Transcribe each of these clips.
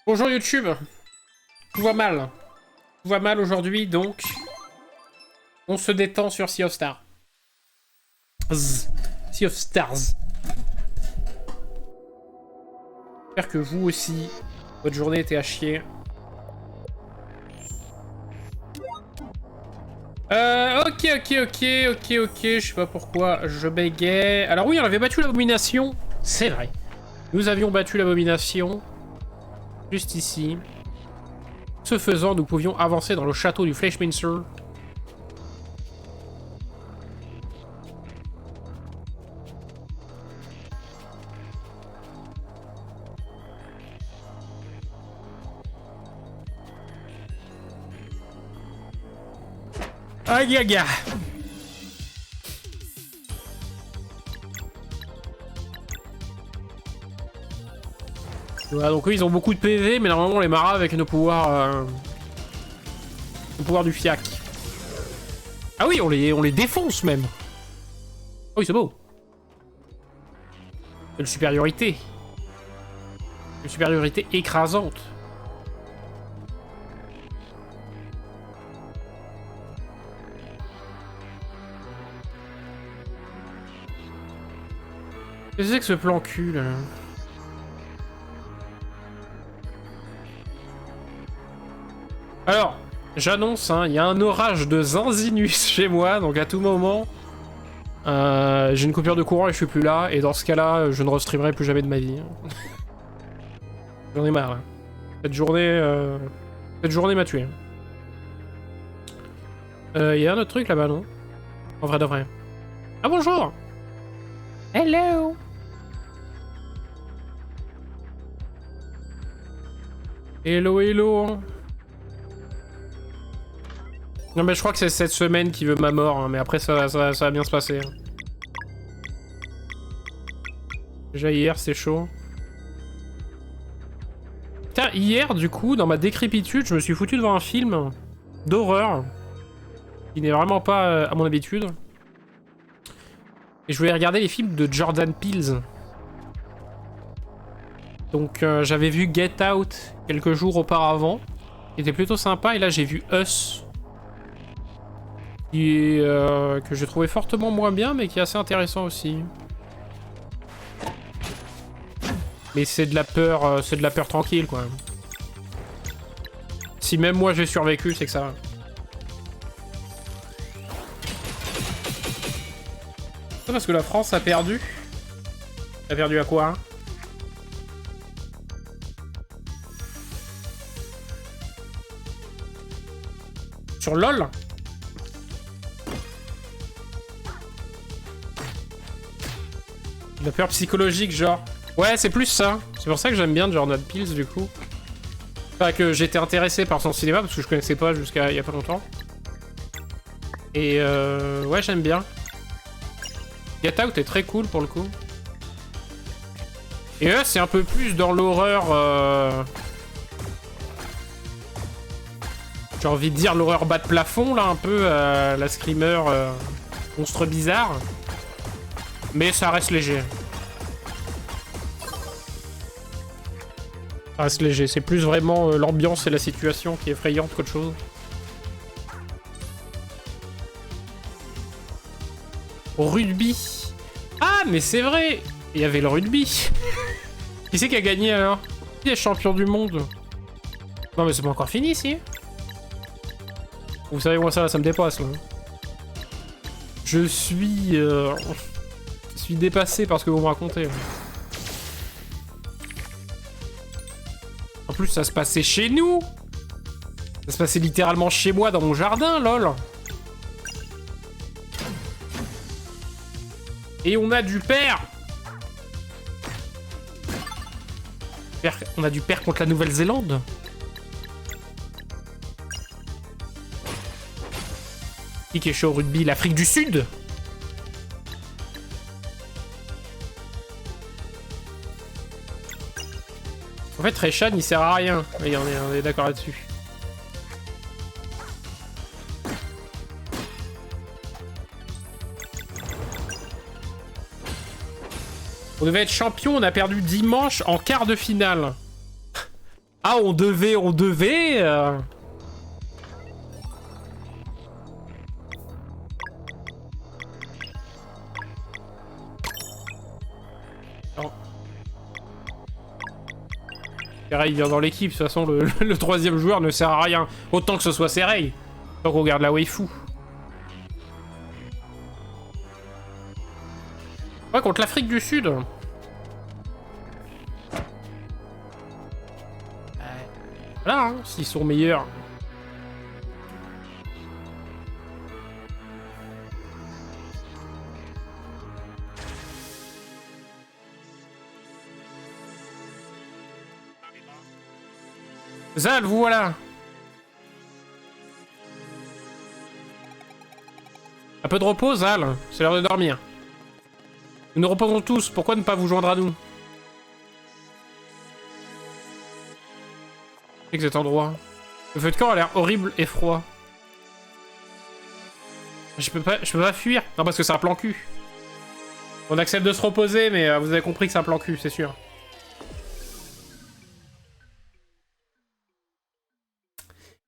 Bonjour YouTube. Tout va mal. Tout va mal aujourd'hui, donc on se détend sur Sea of Stars. Sea of Stars. J'espère que vous aussi, votre journée était à chier. Ok. Je sais pas pourquoi je bégayais. Alors oui, on avait battu l'abomination. C'est vrai. Nous avions battu l'abomination. Juste ici. Ce faisant, nous pouvions avancer dans le château du Fleshminster. Aïe aïe aïe. Voilà, donc eux ils ont beaucoup de PV, mais normalement on les marra avec nos pouvoirs du fiac. Ah oui, on les défonce même. Oh oui, c'est beau. Une supériorité. Une supériorité écrasante. Qu'est-ce que c'est que ce plan cul là? Alors, j'annonce, hein, il y a un orage de Zinzinus chez moi, donc à tout moment, j'ai une coupure de courant et je suis plus là, et dans ce cas-là, je ne restreamerai plus jamais de ma vie. J'en ai marre. Hein. Cette journée m'a tué. Il y a un autre truc là-bas, non? En vrai de vrai. Ah bonjour! Hello! Hello. Non mais je crois que c'est cette semaine qui veut ma mort, hein, mais après ça va bien se passer. Hein. Déjà hier c'était chaud. Putain, hier du coup, dans ma décrépitude, je me suis foutu devant un film d'horreur qui n'est vraiment pas à mon habitude. Et je voulais regarder les films de Jordan Peele. Donc j'avais vu Get Out quelques jours auparavant, qui était plutôt sympa, et là j'ai vu Us. Que j'ai trouvé fortement moins bien, mais qui est assez intéressant aussi. Mais c'est de la peur tranquille, quoi. Si même moi j'ai survécu, c'est que ça va. C'est parce que la France a perdu. A perdu à quoi, hein? Sur LOL? La peur psychologique, genre. Ouais, c'est plus ça. C'est pour ça que j'aime bien Jordan Peele, du coup. Enfin, que j'étais intéressé par son cinéma, parce que je connaissais pas jusqu'à il y a pas longtemps. Et ouais, j'aime bien. Get Out est très cool, pour le coup. Et eux, c'est un peu plus dans l'horreur... J'ai envie de dire l'horreur bas de plafond, là, un peu. La screamer monstre bizarre. Mais ça reste léger. Ça reste léger. C'est plus vraiment l'ambiance et la situation qui est effrayante qu'autre chose. Rugby. Ah, mais c'est vrai. Il y avait le rugby. Qui c'est qui a gagné alors? Qui est champion du monde? Non mais c'est pas encore fini ici. Vous savez moi ça me dépasse là. Je suis dépassé par ce que vous me racontez. En plus, ça se passait chez nous. Ça se passait littéralement chez moi, dans mon jardin, lol. Et on a du père. On a du père contre la Nouvelle-Zélande. Qui est chaud au rugby? L'Afrique du Sud. En fait, Reshan, il sert à rien. Oui, on est d'accord là-dessus. On devait être champion, on a perdu dimanche en quart de finale. Ah, on devait... Non. Serey vient dans l'équipe, de toute façon le troisième joueur ne sert à rien. Autant que ce soit Serey. Tant qu'on regarde la waifu. Ouais, contre l'Afrique du Sud. Voilà, hein, s'ils sont meilleurs. Zal, vous voilà. Un peu de repos, Zal. C'est l'heure de dormir. Nous nous reposons tous. Pourquoi ne pas vous joindre à nous? C'est que cet endroit. Le feu de camp a l'air horrible et froid. Je peux pas fuir. Non, parce que c'est un plan cul. On accepte de se reposer, mais vous avez compris que c'est un plan cul, c'est sûr.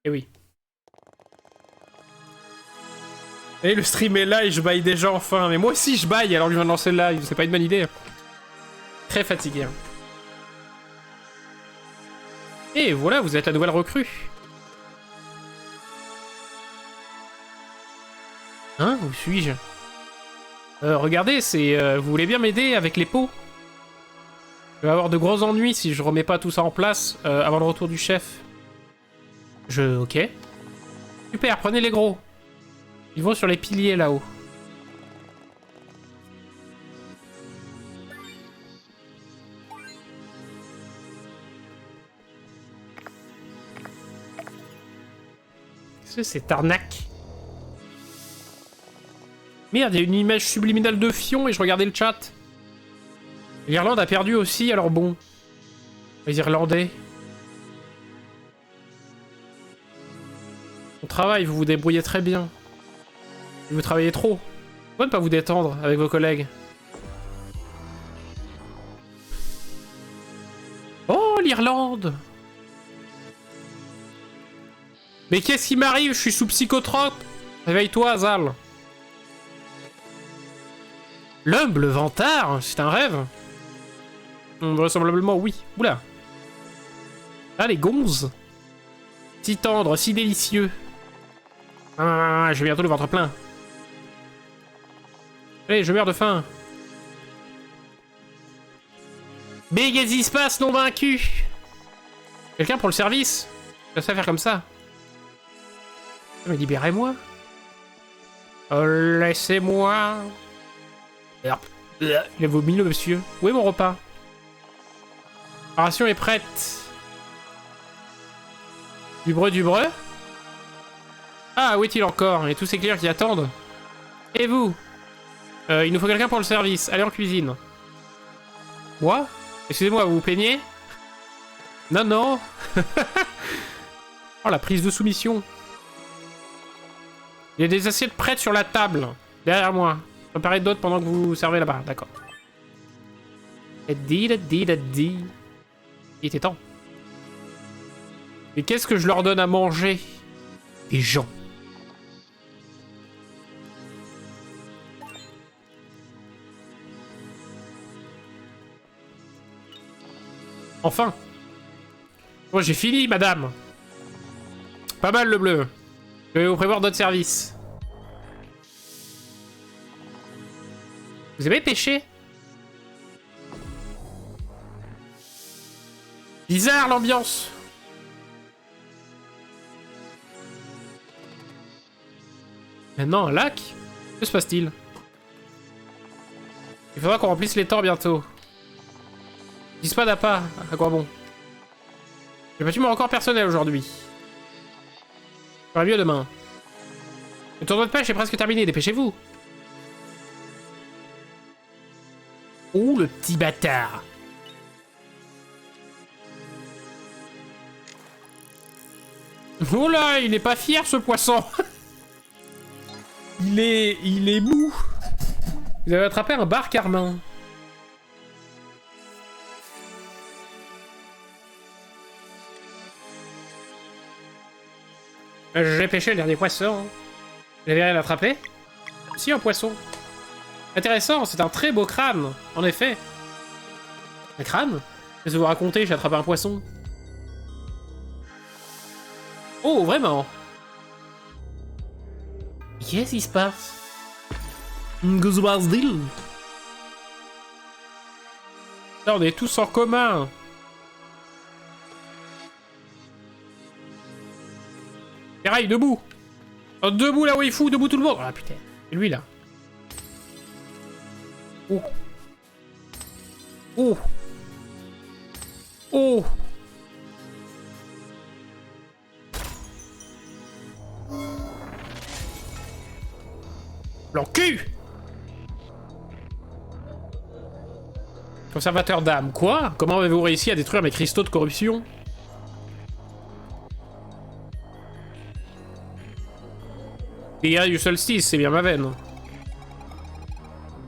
Et oui. Et le stream est là et je baille déjà enfin. Mais moi aussi je baille alors que je viens de lancer le live. C'est pas une bonne idée. Très fatigué. Et voilà, vous êtes la nouvelle recrue. Hein? Où suis-je? Regardez, c'est... vous voulez bien m'aider avec les pots? Je vais avoir de gros ennuis si je remets pas tout ça en place avant le retour du chef. Ok. Super, prenez les gros. Ils vont sur les piliers là-haut. Qu'est-ce que c'est, arnaque? Merde, il y a une image subliminale de Fion et je regardais le chat. L'Irlande a perdu aussi, alors bon. Les Irlandais. On travaille, vous vous débrouillez très bien. Vous travaillez trop. Pourquoi ne pas vous détendre avec vos collègues? Oh, l'Irlande! Mais qu'est-ce qui m'arrive? Je suis sous psychotrope! Réveille-toi, Zal. L'humble vantard? C'est un rêve? Vraisemblablement, oui. Oula. Ah, les gonzes. Si tendre, si délicieux. Ah, j'ai bientôt le ventre plein. Allez, je meurs de faim. Mais qu'est-ce qui se passe, non vaincu? Quelqu'un pour le service? Je sais faire comme ça. Mais libérez-moi. Oh, laissez-moi. Il a vomi, le monsieur. Où est mon repas? La ration est prête. Du breu? Ah, où est-il encore? Et tous ces clients qui attendent. Et vous? Il nous faut quelqu'un pour le service. Allez en cuisine. Moi? Excusez-moi, vous vous plaignez? Non, non. Oh, la prise de soumission. Il y a des assiettes prêtes sur la table. Derrière moi. Préparez d'autres pendant que vous servez là-bas. D'accord. Il était temps. Mais qu'est-ce que je leur donne à manger? Des gens. Enfin. Bon, j'ai fini, madame. Pas mal, le bleu. Je vais vous prévoir d'autres services. Vous aimez pêcher? Bizarre, l'ambiance. Maintenant, un lac? Que se passe-t-il? Il faudra qu'on remplisse les temps bientôt. Dispad à pas, à quoi bon? J'ai battu mon record personnel aujourd'hui. J'aurai mieux demain. Le tournoi de pêche est presque terminé, dépêchez-vous. Oh, le petit bâtard. Oh là, il est pas fier ce poisson. Il est mou. Vous avez attrapé un bar carmin. J'ai pêché le dernier poisson. Vous n'avez rien attrapé? Si, un poisson. Intéressant, c'est un très beau crâne, en effet. Un crâne? Qu'est-ce que vous racontez? J'ai attrapé un poisson. Oh, vraiment? Qu'est-ce qui se passe? Qu'est-ce qui se passe? Là, on est tous en commun. Pareil, debout. Oh, debout la waifu, debout tout le monde. Ah putain, et lui là. Oh. Oh. Oh. L'enculé. Conservateur d'âme, quoi? Comment avez-vous réussi à détruire mes cristaux de corruption? Les guerriers du solstice, c'est bien ma veine.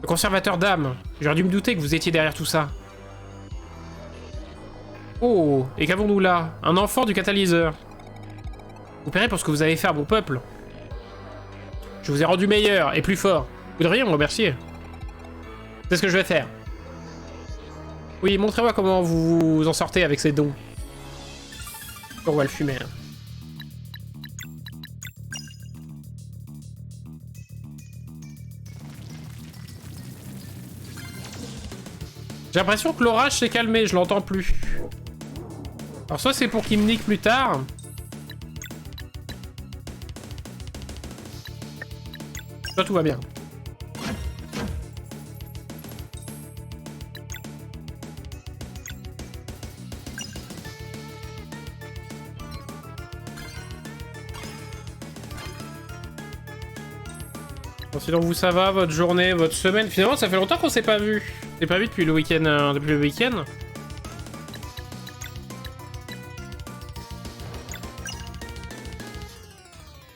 Le conservateur d'âme. J'aurais dû me douter que vous étiez derrière tout ça. Oh, et qu'avons-nous là? Un enfant du catalyseur. Vous paierez pour ce que vous avez fait à mon peuple. Je vous ai rendu meilleur et plus fort. Vous devriez me remercier. C'est ce que je vais faire. Oui, montrez-moi comment vous vous en sortez avec ces dons. On va le fumer. Hein. J'ai l'impression que l'orage s'est calmé, je l'entends plus. Alors soit c'est pour qu'il me nique plus tard. Soit tout va bien. Bon, sinon vous ça va, votre journée, votre semaine. Finalement ça fait longtemps qu'on s'est pas vu. C'est pas vu depuis le week-end. Depuis le week-end.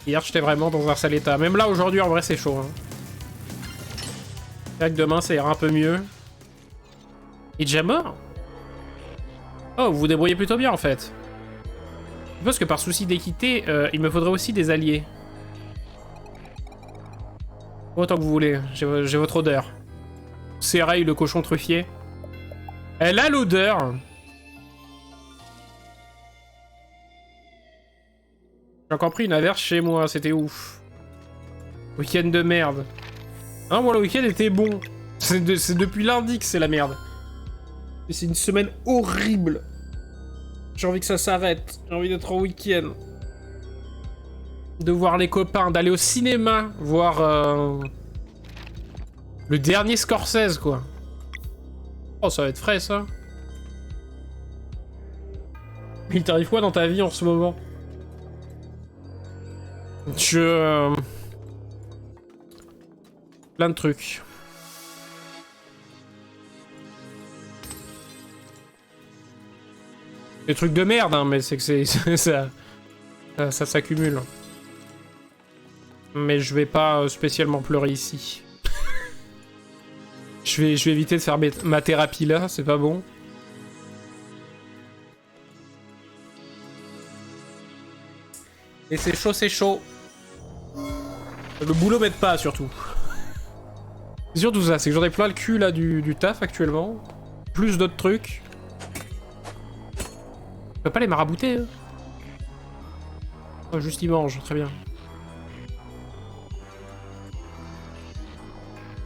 Hier j'étais vraiment dans un sale état. Même là aujourd'hui en vrai c'est chaud. Hein. J'espère que demain ça ira un peu mieux. Il est déjà mort? Oh, vous vous débrouillez plutôt bien en fait. Je suppose que par souci d'équité, il me faudrait aussi des alliés. Autant que vous voulez, j'ai votre odeur. Sérail, le cochon truffier. Elle a l'odeur. J'ai encore pris une averse chez moi, c'était ouf. Week-end de merde. Hein, moi le week-end était bon. C'est depuis lundi que c'est la merde. Et c'est une semaine horrible. J'ai envie que ça s'arrête. J'ai envie d'être en week-end. De voir les copains, d'aller au cinéma, voir le dernier Scorsese, quoi. Oh, ça va être frais, ça. Il t'arrive quoi dans ta vie en ce moment? Plein de trucs. Des trucs de merde, hein, mais c'est que ça s'accumule. Mais je vais pas spécialement pleurer ici. je vais éviter de faire ma thérapie là, c'est pas bon. Et c'est chaud, c'est chaud. Le boulot m'aide pas, surtout. C'est surtout ça, c'est que j'en ai plein le cul là du taf actuellement. Plus d'autres trucs. Je peux pas les marabouter, hein. Oh, juste ils mangent, très bien.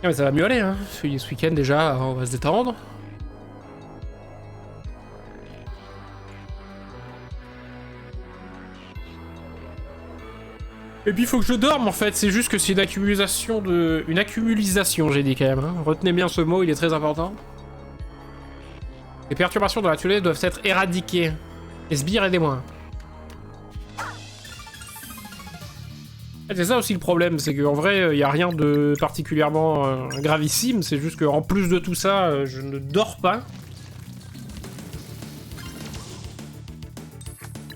Ah mais ça va mieux aller, hein. Ce week-end déjà, on va se détendre. Et puis il faut que je dorme en fait, c'est juste que c'est une accumulisation de... Une accumulisation j'ai dit quand même, hein. Retenez bien ce mot, il est très important. Les perturbations dans l'atelier doivent être éradiquées. Et sbire, aidez-moi. C'est ça aussi le problème, c'est qu'en vrai, il n'y a rien de particulièrement gravissime, c'est juste qu'en plus de tout ça, je ne dors pas.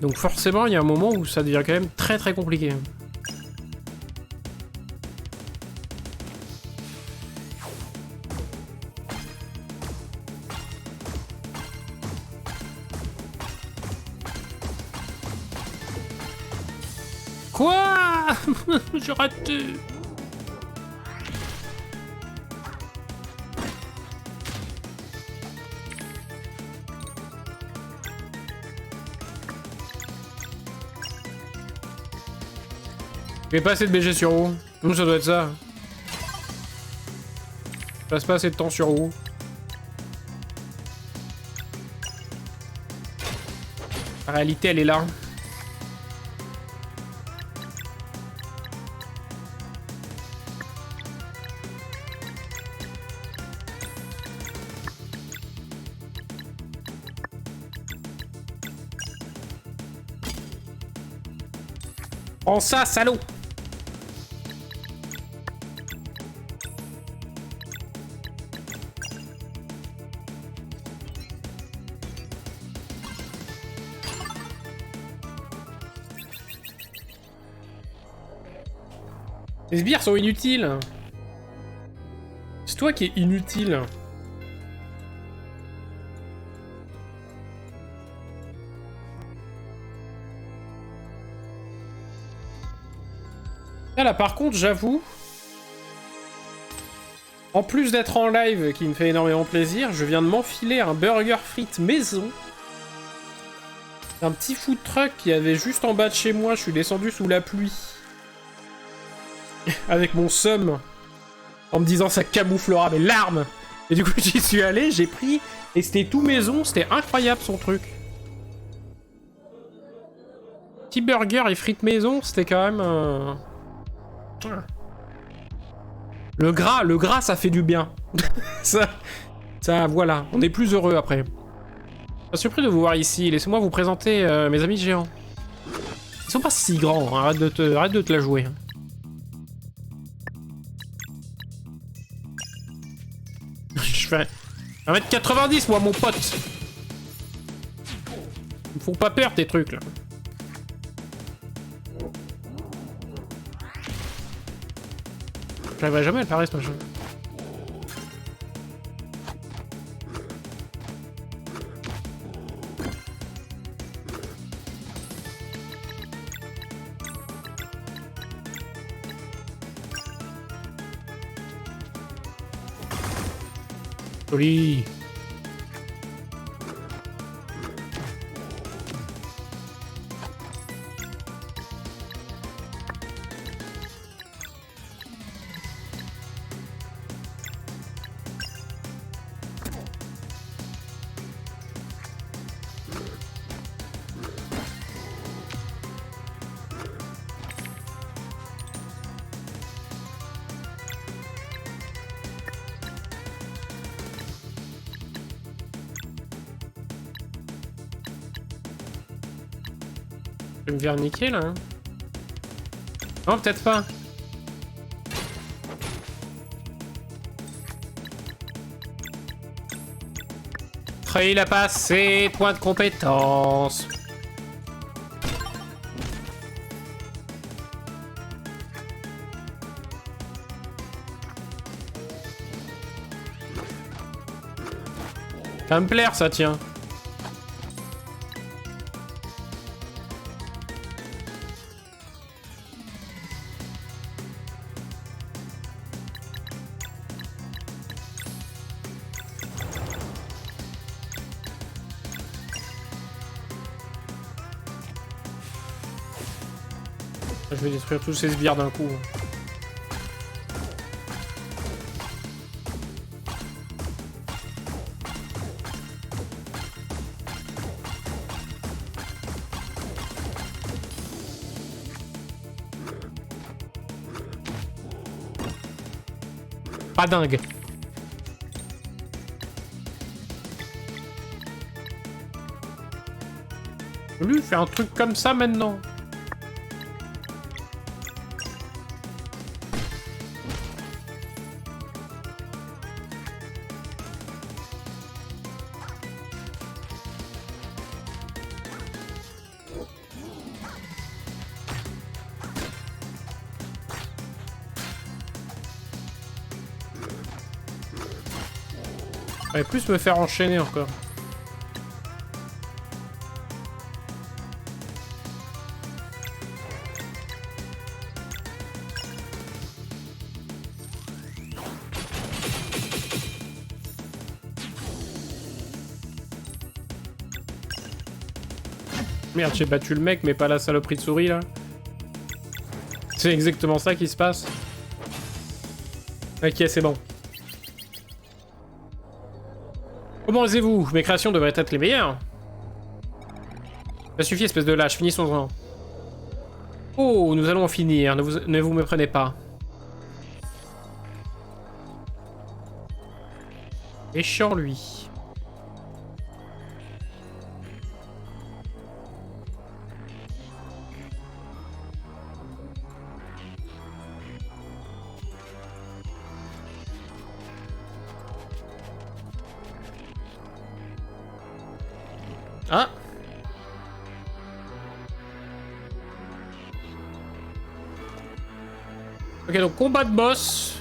Donc forcément, il y a un moment où ça devient quand même très très compliqué. Quoi? J'ai raté. Je vais pas assez de BG sur où? Nous, ça doit être ça. Je passe pas assez de temps sur où? La réalité, elle est là. Prends ça, salaud! Les sbires sont inutiles. C'est toi qui es inutile. Là, par contre, j'avoue, en plus d'être en live, qui me fait énormément plaisir, je viens de m'enfiler un burger frites maison. Un petit food truck qui avait juste en bas de chez moi, je suis descendu sous la pluie. Avec mon seum, en me disant ça camouflera mes larmes. Et du coup, j'y suis allé, j'ai pris, et c'était tout maison, c'était incroyable son truc. Petit burger et frites maison, c'était quand même... Le gras, ça fait du bien. ça, voilà, on est plus heureux après. Je suis surpris de vous voir ici. Laissez-moi vous présenter mes amis géants. Ils sont pas si grands, hein. Arrête de te la jouer. Je fais 1m90 moi mon pote. Ils me font pas peur tes trucs là. J'arriverai jamais à le parer ce machin. Joli. Je vais me faire niquer là. Hein. Non, peut-être pas. Il a passé, point de compétence. Ça va me plaire ça, tiens. Je vais détruire tous ces sbires d'un coup. Pas dingue. Lui, il fait un truc comme ça maintenant. J'aurais plus me faire enchaîner encore. Merde, j'ai battu le mec, mais pas la saloperie de souris, là. C'est exactement ça qui se passe. Ok, c'est bon. Comment osez-vous? Mes créations devraient être les meilleures. Ça suffit, espèce de lâche, finissons-en. Oh, nous allons en finir, ne vous méprenez pas. Méchant, lui. Ah! Ok, donc combat de boss.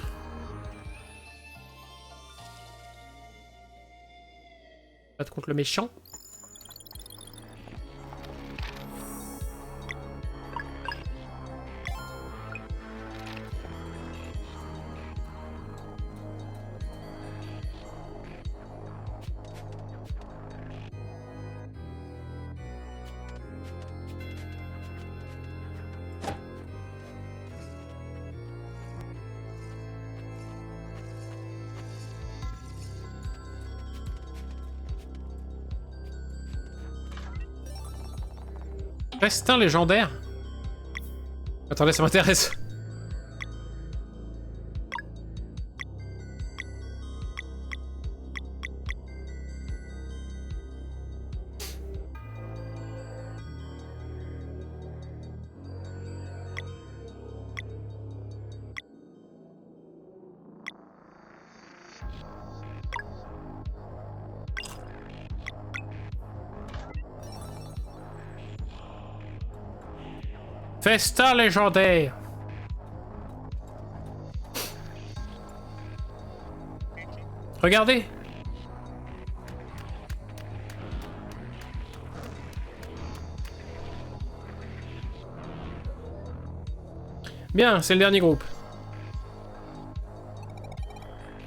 Battre contre le méchant. Festin légendaire. Attendez, ça m'intéresse. Festin légendaire. Regardez. Bien, c'est le dernier groupe.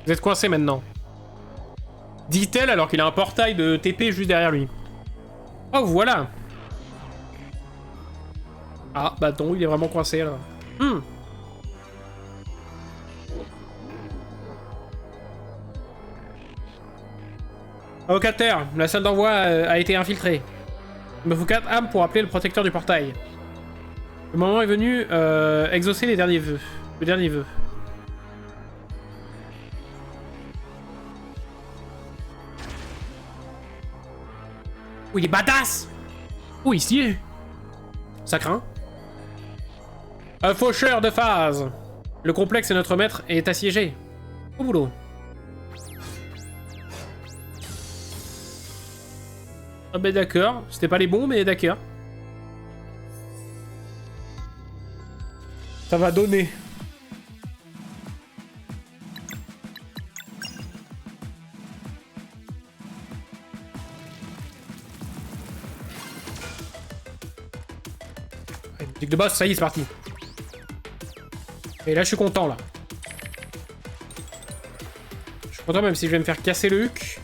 Vous êtes coincé maintenant. Dit-elle alors qu'il a un portail de TP juste derrière lui. Oh, voilà. Ah, bah non, il est vraiment coincé là. Avocataire, la salle d'envoi a été infiltrée. Il me faut 4 âmes pour appeler le protecteur du portail. Le moment est venu, exaucer les derniers vœux. Le dernier vœu. Oh, il est badass! Oh, ici est. Ça craint. Un faucheur de phase. Le complexe et notre maître est assiégé. Au boulot. Ah ben d'accord. C'était pas les bons, mais d'accord. Ça va donner. Ouais, musique de boss, ça y est, c'est parti. Et là, je suis content, là. Je suis content, même si je vais me faire casser le huc.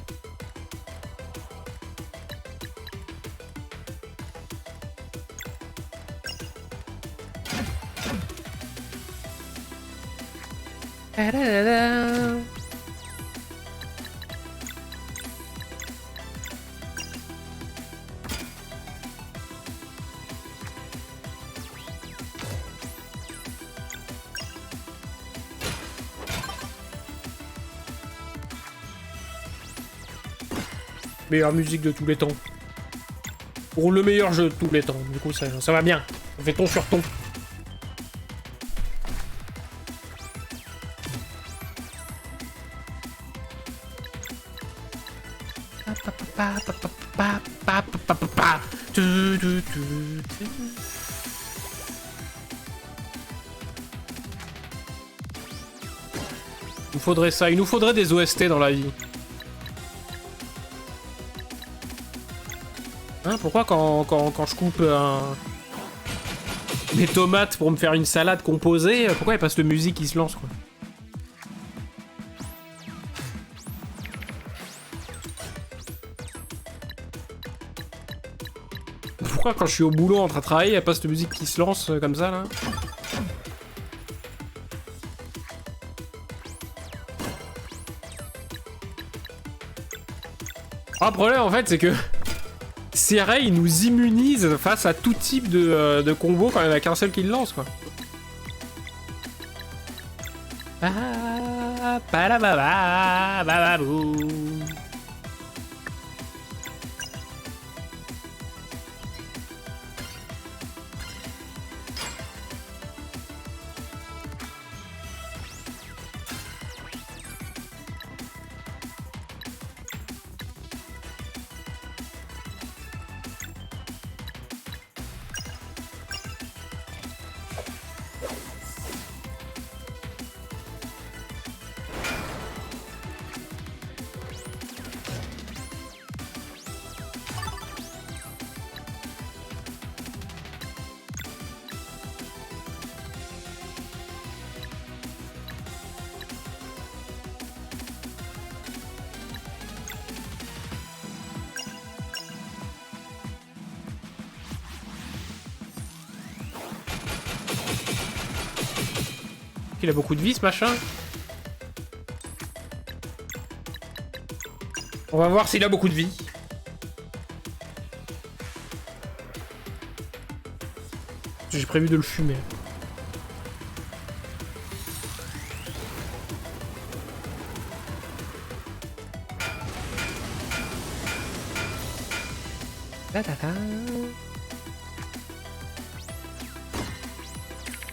Meilleure musique de tous les temps. Pour le meilleur jeu de tous les temps. Du coup, ça va bien. Ça fait ton sur ton. Il nous faudrait ça. Il nous faudrait des OST dans la vie. Hein, pourquoi quand je coupe mes tomates pour me faire une salade composée, pourquoi il passe de musique qui se lance, quoi? pourquoi quand je suis au boulot en train de travailler, y a pas cette musique qui se lance comme ça là. Ah, le problème en fait c'est que CRA il nous immunise face à tout type de combo quand il n'y en a qu'un seul qui le lance quoi. Ah, palababa, bababou. Il a beaucoup de vie ce machin. On va voir s'il a beaucoup de vie. J'ai prévu de le fumer.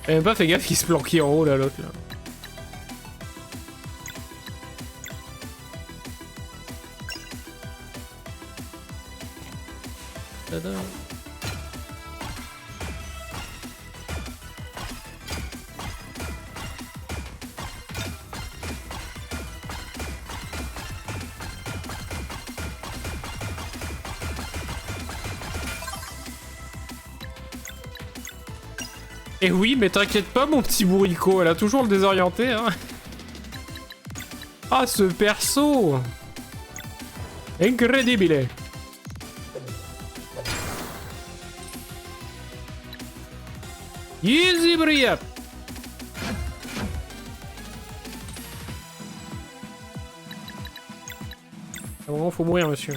J'ai même pas fait gaffe qu'il se planquait en haut là, l'autre là. Tada. Et oui, mais t'inquiète pas, mon petit bourricot, elle a toujours le désorienté, hein. Ah, ce perso incredibile. Easy bria. À un moment, faut mourir, monsieur.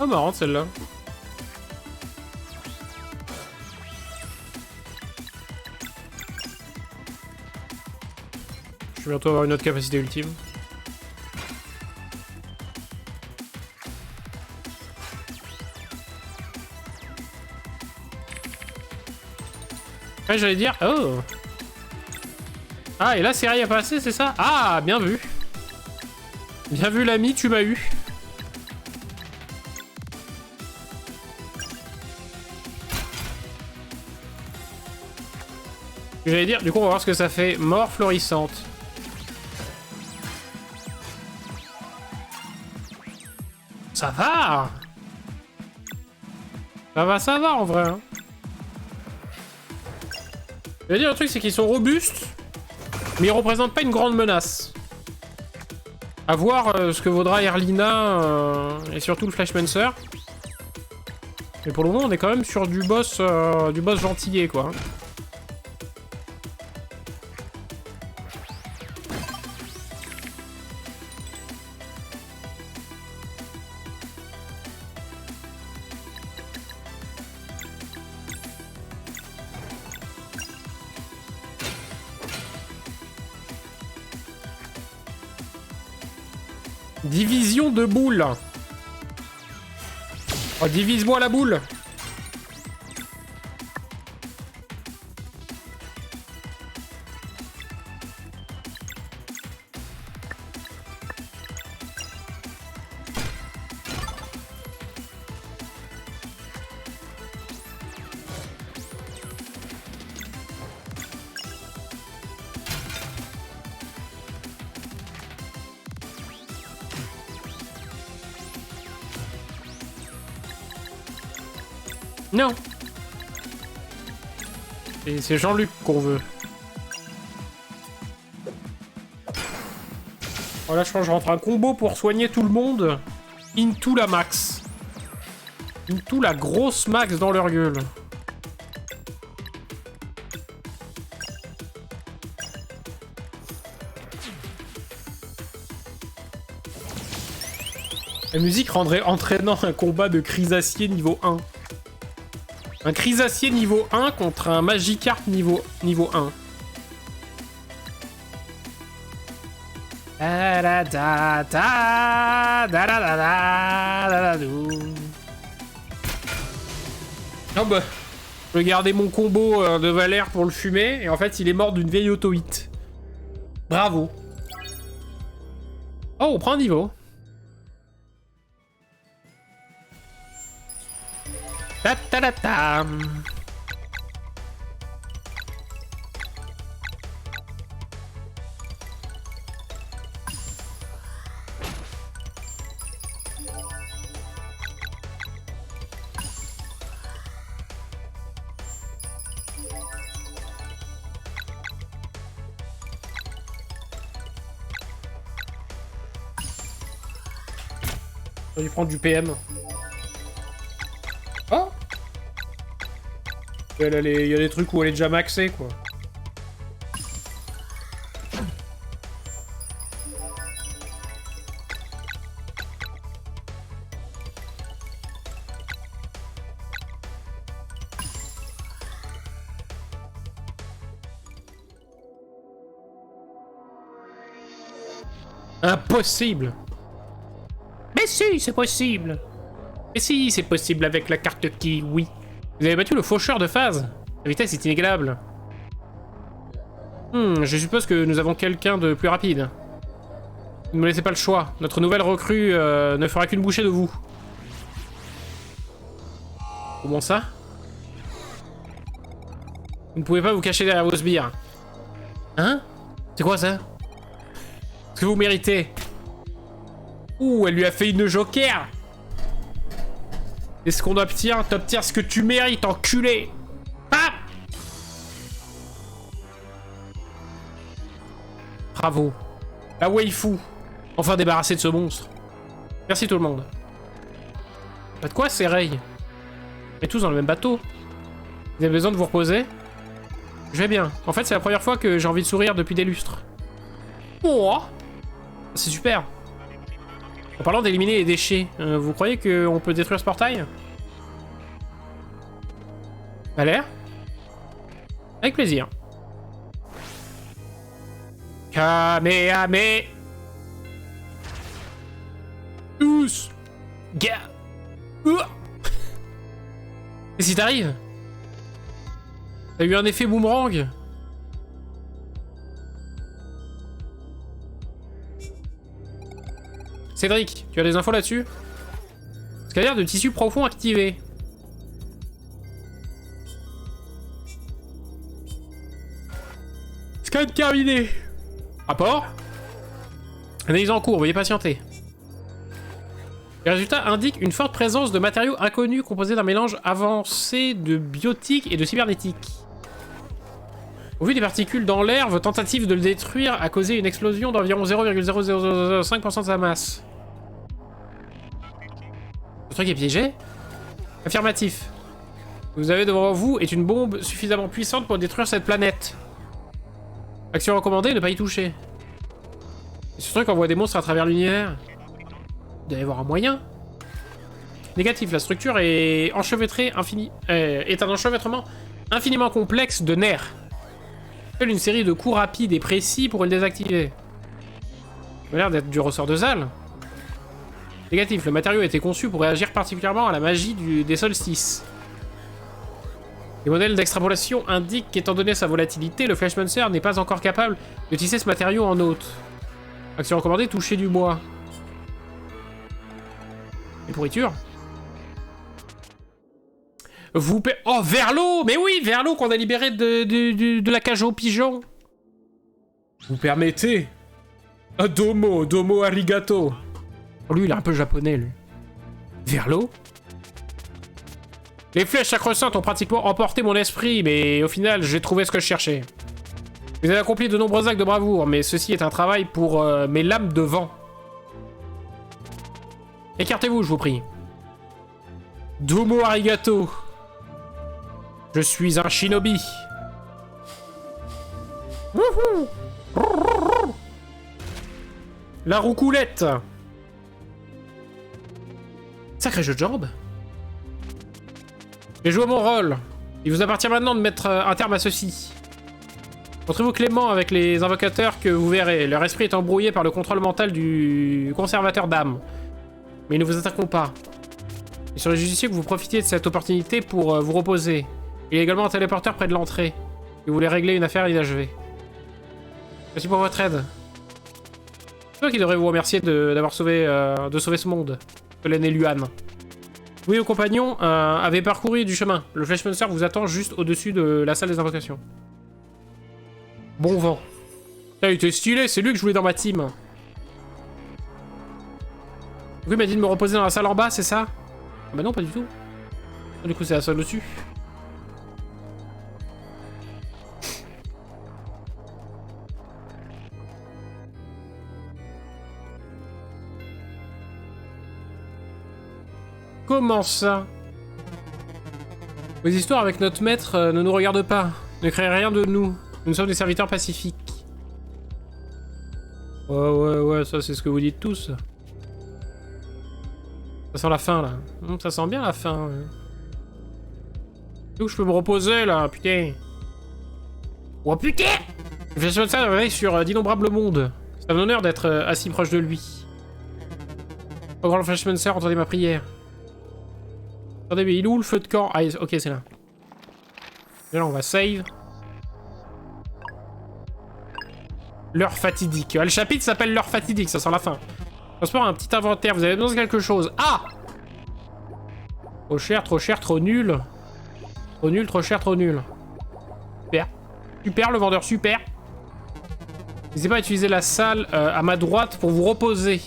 Oh, marrant celle-là. Je vais bientôt avoir une autre capacité ultime. Ouais, j'allais dire... Oh. Ah, et là, c'est rien à passer, c'est ça? Ah, bien vu. Bien vu, l'ami, tu m'as eu. J'allais dire, du coup, on va voir ce que ça fait. Mort florissante. Ça va. Ça va en vrai. Hein. Je veux dire, le truc, c'est qu'ils sont robustes, mais ils représentent pas une grande menace. À voir ce que vaudra Erlina et surtout le Flashmancer. Mais pour le moment, on est quand même sur du boss gentillet, quoi. Division de boules. Oh, divise-moi la boule. Non. Et c'est Jean-Luc qu'on veut. Voilà, je pense que je rentre un combo pour soigner tout le monde. Into la max. Into la grosse max dans leur gueule. La musique rendrait entraînant un combat de Chrysacier niveau 1. Un Chrysacier niveau 1 contre un Magikarp niveau 1. Oh bah, je vais garder mon combo de Valère pour le fumer, et en fait il est mort d'une vieille auto-hit. Bravo. Oh, on prend un niveau. Ta ta ta ta. On va lui prendre du PM. Oh! Il y a des trucs où elle est déjà maxée, quoi. Impossible! Mais si, c'est possible! Mais si, c'est possible avec la carte Kiwi. Vous avez battu le faucheur de phase. La vitesse est inégalable. Je suppose que nous avons quelqu'un de plus rapide. Ne me laissez pas le choix. Notre nouvelle recrue ne fera qu'une bouchée de vous. Comment ça? Vous ne pouvez pas vous cacher derrière vos sbires. Hein? C'est quoi ça? Ce que vous méritez. Ouh, elle lui a fait une joker. Et ce qu'on obtient, t'obtiens ce que tu mérites, enculé. Ah! Bravo. La waifu. Enfin débarrassé de ce monstre. Merci tout le monde. Pas de quoi, c'est Ray. On est tous dans le même bateau. Vous avez besoin de vous reposer? Je vais bien. En fait, c'est la première fois que j'ai envie de sourire depuis des lustres. Oh! C'est super. En parlant d'éliminer les déchets, vous croyez qu'on peut détruire ce portail? Valère? Avec plaisir. Kamehameha. Tous. Ga. Et si t'arrives? T'as eu un effet boomerang? Cédric, tu as des infos là-dessus? Scanner de tissu profond activé. Scan terminé. Rapport? Analyse en cours, veuillez patienter. Les résultats indiquent une forte présence de matériaux inconnus composés d'un mélange avancé de biotique et de cybernétique. Au vu des particules dans l'air, votre tentative de le détruire a causé une explosion d'environ 0,0005% de sa masse. Le truc est piégé? Affirmatif. Vous avez devant vous est une bombe suffisamment puissante pour détruire cette planète. Action recommandée, ne pas y toucher. Et ce truc envoie des monstres à travers l'univers. Il doit y avoir un moyen. Négatif, la structure est enchevêtrée est un enchevêtrement infiniment complexe de nerfs. Seule une série de coups rapides et précis pourrait le désactiver. Ça a l'air d'être du ressort de Zal. Négatif, le matériau a été conçu pour réagir particulièrement à la magie des solstices. Les modèles d'extrapolation indiquent qu'étant donné sa volatilité, le Fleshmancer n'est pas encore capable de tisser ce matériau en hôte. Action recommandée, toucher du bois. Les pourritures. Vous oh, Verlo! Mais oui, Verlo qu'on a libéré de la cage aux pigeons. Vous permettez? Domo, domo arigato. Oh, lui, il est un peu japonais, lui. Verlo? Les flèches sacro-saintes ont pratiquement emporté mon esprit, mais au final, j'ai trouvé ce que je cherchais. Vous avez accompli de nombreux actes de bravoure, mais ceci est un travail pour mes lames de vent. Écartez-vous, je vous prie. Domo arigato. Je suis un shinobi. Wouhou. La roucoulette. Sacré jeu de jambes. J'ai joué mon rôle. Il vous appartient maintenant de mettre un terme à ceci. Montrez-vous clément avec les invocateurs que vous verrez. Leur esprit est embrouillé par le contrôle mental du conservateur d'âme. Mais ils ne vous attaqueront pas. Il serait judicieux que vous profitiez de cette opportunité pour vous reposer. Il y a également un téléporteur près de l'entrée. Si vous voulez régler une affaire inachevée. Merci pour votre aide. C'est toi qui devrais vous remercier d'avoir sauvé ce monde. Solène et Luan. Oui, vos compagnons avaient parcouru du chemin. Le Fleshmancer vous attend juste au-dessus de la salle des invocations. Bon vent. Putain, il était stylé, c'est lui que je voulais dans ma team. Du coup, il m'a dit de me reposer dans la salle en bas, c'est ça? Ah bah non, pas du tout. Du coup, c'est la salle au-dessus. Comment ça? Vos histoires avec notre maître ne nous regardent pas. Ne créez rien de nous. Nous sommes des serviteurs pacifiques. Ouais, ça c'est ce que vous dites tous. Ça sent la fin là. Ça sent bien la fin. Ouais. Où je peux me reposer là, putain. Oh putain! Je fais ça réveille sur d'innombrables mondes. C'est un honneur d'être assis proche de lui. Oh grand Fleshmancer, entendez ma prière. Attendez, mais il est où le feu de camp? Ah, ok, c'est là. Là, on va save. L'heure fatidique. Ah, le chapitre s'appelle l'heure fatidique, ça sent la fin. Transport un petit inventaire, vous avez besoin de quelque chose. Ah! Trop cher, trop nul. Trop nul, trop cher, trop nul. Super. Super, le vendeur, super. N'hésitez pas à utiliser la salle à ma droite pour vous reposer.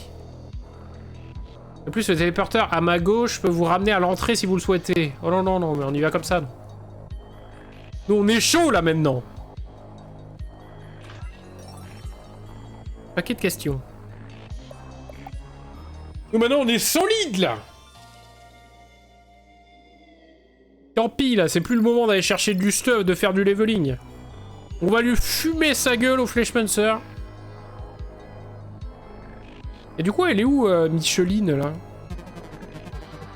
De plus, le téléporteur à ma gauche peut vous ramener à l'entrée si vous le souhaitez. Oh non, non, non, mais on y va comme ça. Nous, on est chaud là maintenant. Paquet de questions. Nous maintenant on est solide là. Tant pis là, c'est plus le moment d'aller chercher du stuff, de faire du leveling. On va lui fumer sa gueule au Fleshmancer. Et du coup elle est où Micheline là?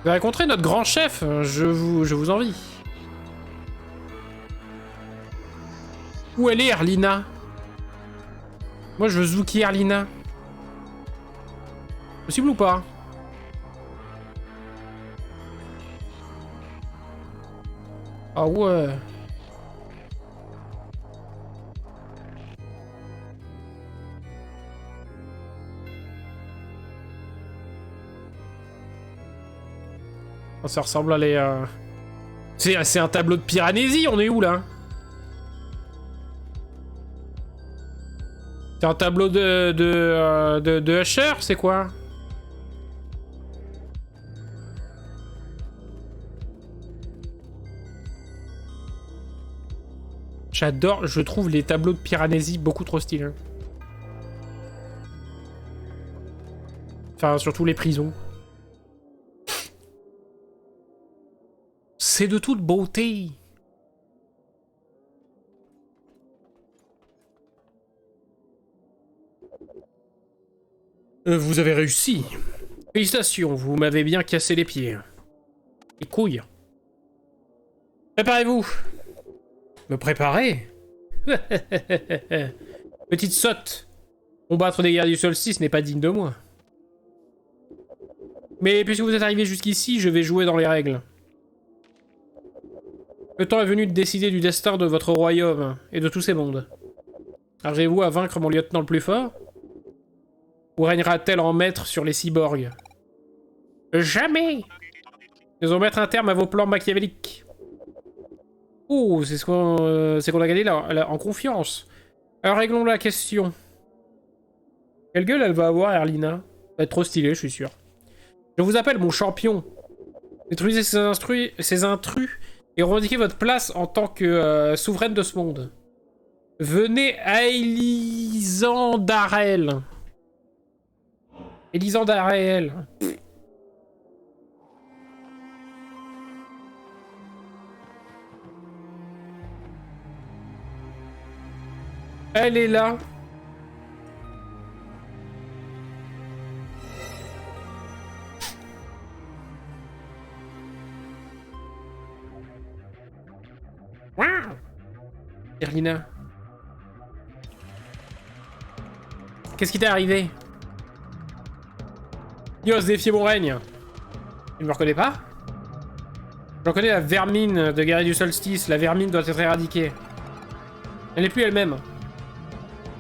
Vous avez rencontré notre grand chef, je vous envie. Où elle est Erlina? Moi je veux zouki Erlina. Possible ou pas? Ah ouais. Ça ressemble à les... C'est un tableau de Piranesi, on est où là? C'est un tableau de Usher, c'est quoi? J'adore, je trouve les tableaux de Piranesi beaucoup trop stylés. Enfin, surtout les prisons. C'est de toute beauté. Vous avez réussi. Félicitations, vous m'avez bien cassé les pieds. Les couilles. Préparez-vous. Me préparer? Petite sotte. Combattre des guerres du solstice n'est pas digne de moi. Mais puisque vous êtes arrivé jusqu'ici, je vais jouer dans les règles. Le temps est venu de décider du destin de votre royaume et de tous ces mondes. Arrivez-vous à vaincre mon lieutenant le plus fort? Ou régnera-t-elle en maître sur les cyborgs? Jamais! Nous allons mettre un terme à vos plans machiavéliques. Oh, c'est qu'on a gagné là, en confiance. Alors réglons la question. Quelle gueule elle va avoir, Erlina? Elle va être trop stylée, je suis sûr. Je vous appelle mon champion. Détruisez ces intrus et revendiquez votre place en tant que souveraine de ce monde. Venez à Elisandarel. Elisandarel. Elle est là. Irlina. Qu'est-ce qui t'est arrivé? Il ose défier mon règne. Il me reconnaît pas? Je reconnais la vermine de guerrier du solstice. La vermine doit être éradiquée. Elle n'est plus elle-même.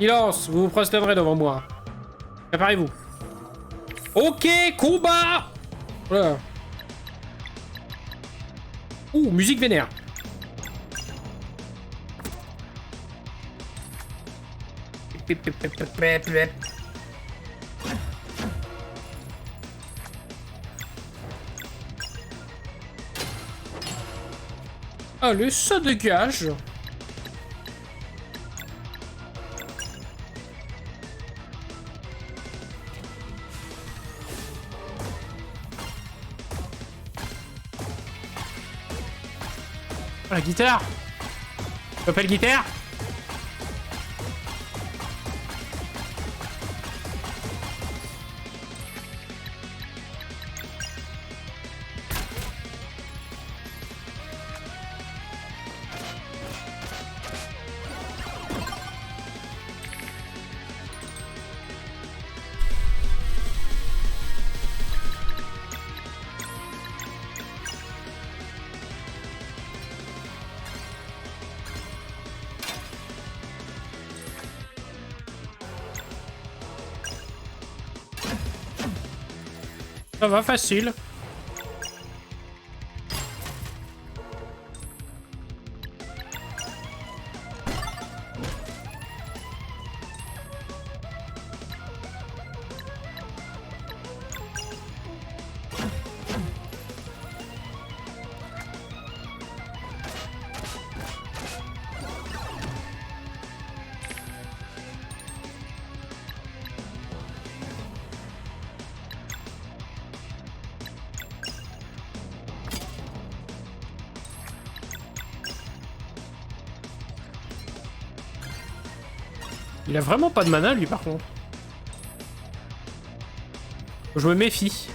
Silence, vous vous prosternerez devant moi. Préparez-vous. Ok, combat! Voilà. Ouh, musique vénère. Allez, ça dégage. Oh, la guitare. Tu m'appelles guitare? Ça va, facile. Il a vraiment pas de mana, lui, par contre. Je me méfie.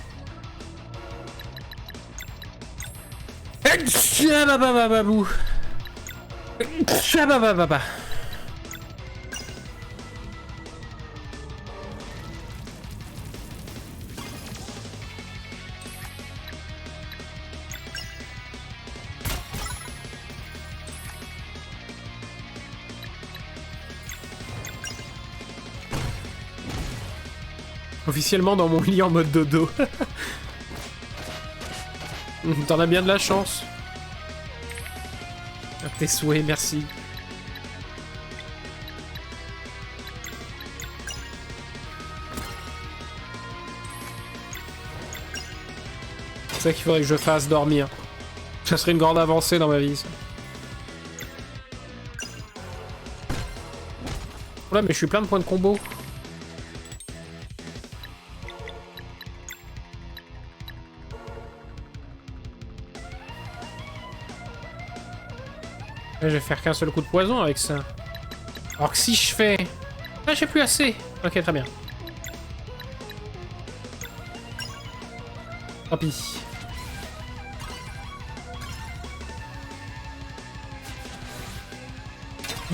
Officiellement dans mon lit en mode dodo. T'en as bien de la chance. À tes souhaits, merci. C'est ça qu'il faudrait que je fasse, dormir. Ça serait une grande avancée dans ma vie, ça. Oula, mais je suis plein de points de combo. Je vais faire qu'un seul coup de poison avec ça. Alors que si je fais... Ah, j'ai plus assez. Ok, très bien. Tant pis.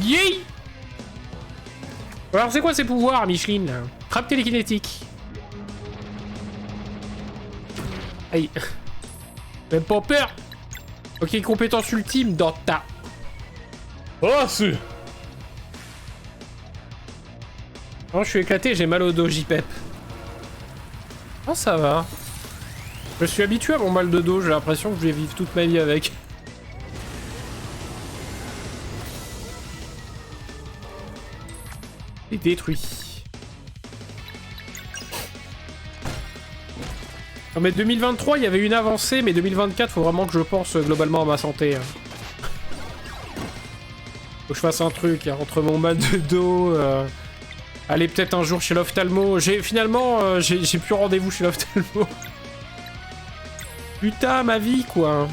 Yay! Alors c'est quoi ces pouvoirs, Micheline? Frappe télékinétique. Aïe. Même pas peur. Ok, compétence ultime dans ta... Oh, c'est... Oh, je suis éclaté, j'ai mal au dos, JPEP. Oh, ça va. Je suis habitué à mon mal de dos, j'ai l'impression que je vais vivre toute ma vie avec. Et détruit. Non mais 2023, il y avait une avancée, mais 2024, faut vraiment que je pense globalement à ma santé. Hein. Faut que je fasse un truc, hein, entre mon mal de dos... Aller peut-être un jour chez l'ophtalmo. Finalement, j'ai plus rendez-vous chez l'ophtalmo. Putain, ma vie, quoi.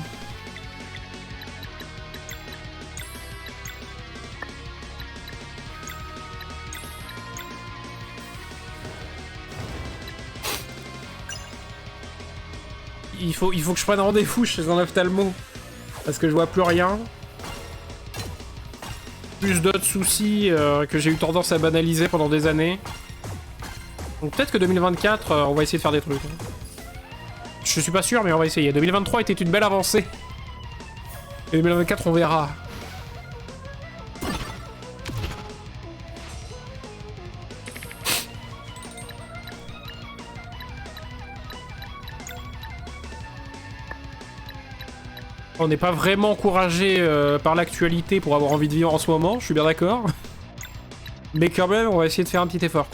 Il faut que je prenne rendez-vous chez un ophtalmo. Parce que je vois plus rien. Plus d'autres soucis que j'ai eu tendance à banaliser pendant des années. Donc peut-être que 2024, on va essayer de faire des trucs. Je suis pas sûr, mais on va essayer. 2023 était une belle avancée. Et 2024, on verra. On n'est pas vraiment encouragé par l'actualité pour avoir envie de vivre en ce moment, je suis bien d'accord. Mais quand même, on va essayer de faire un petit effort.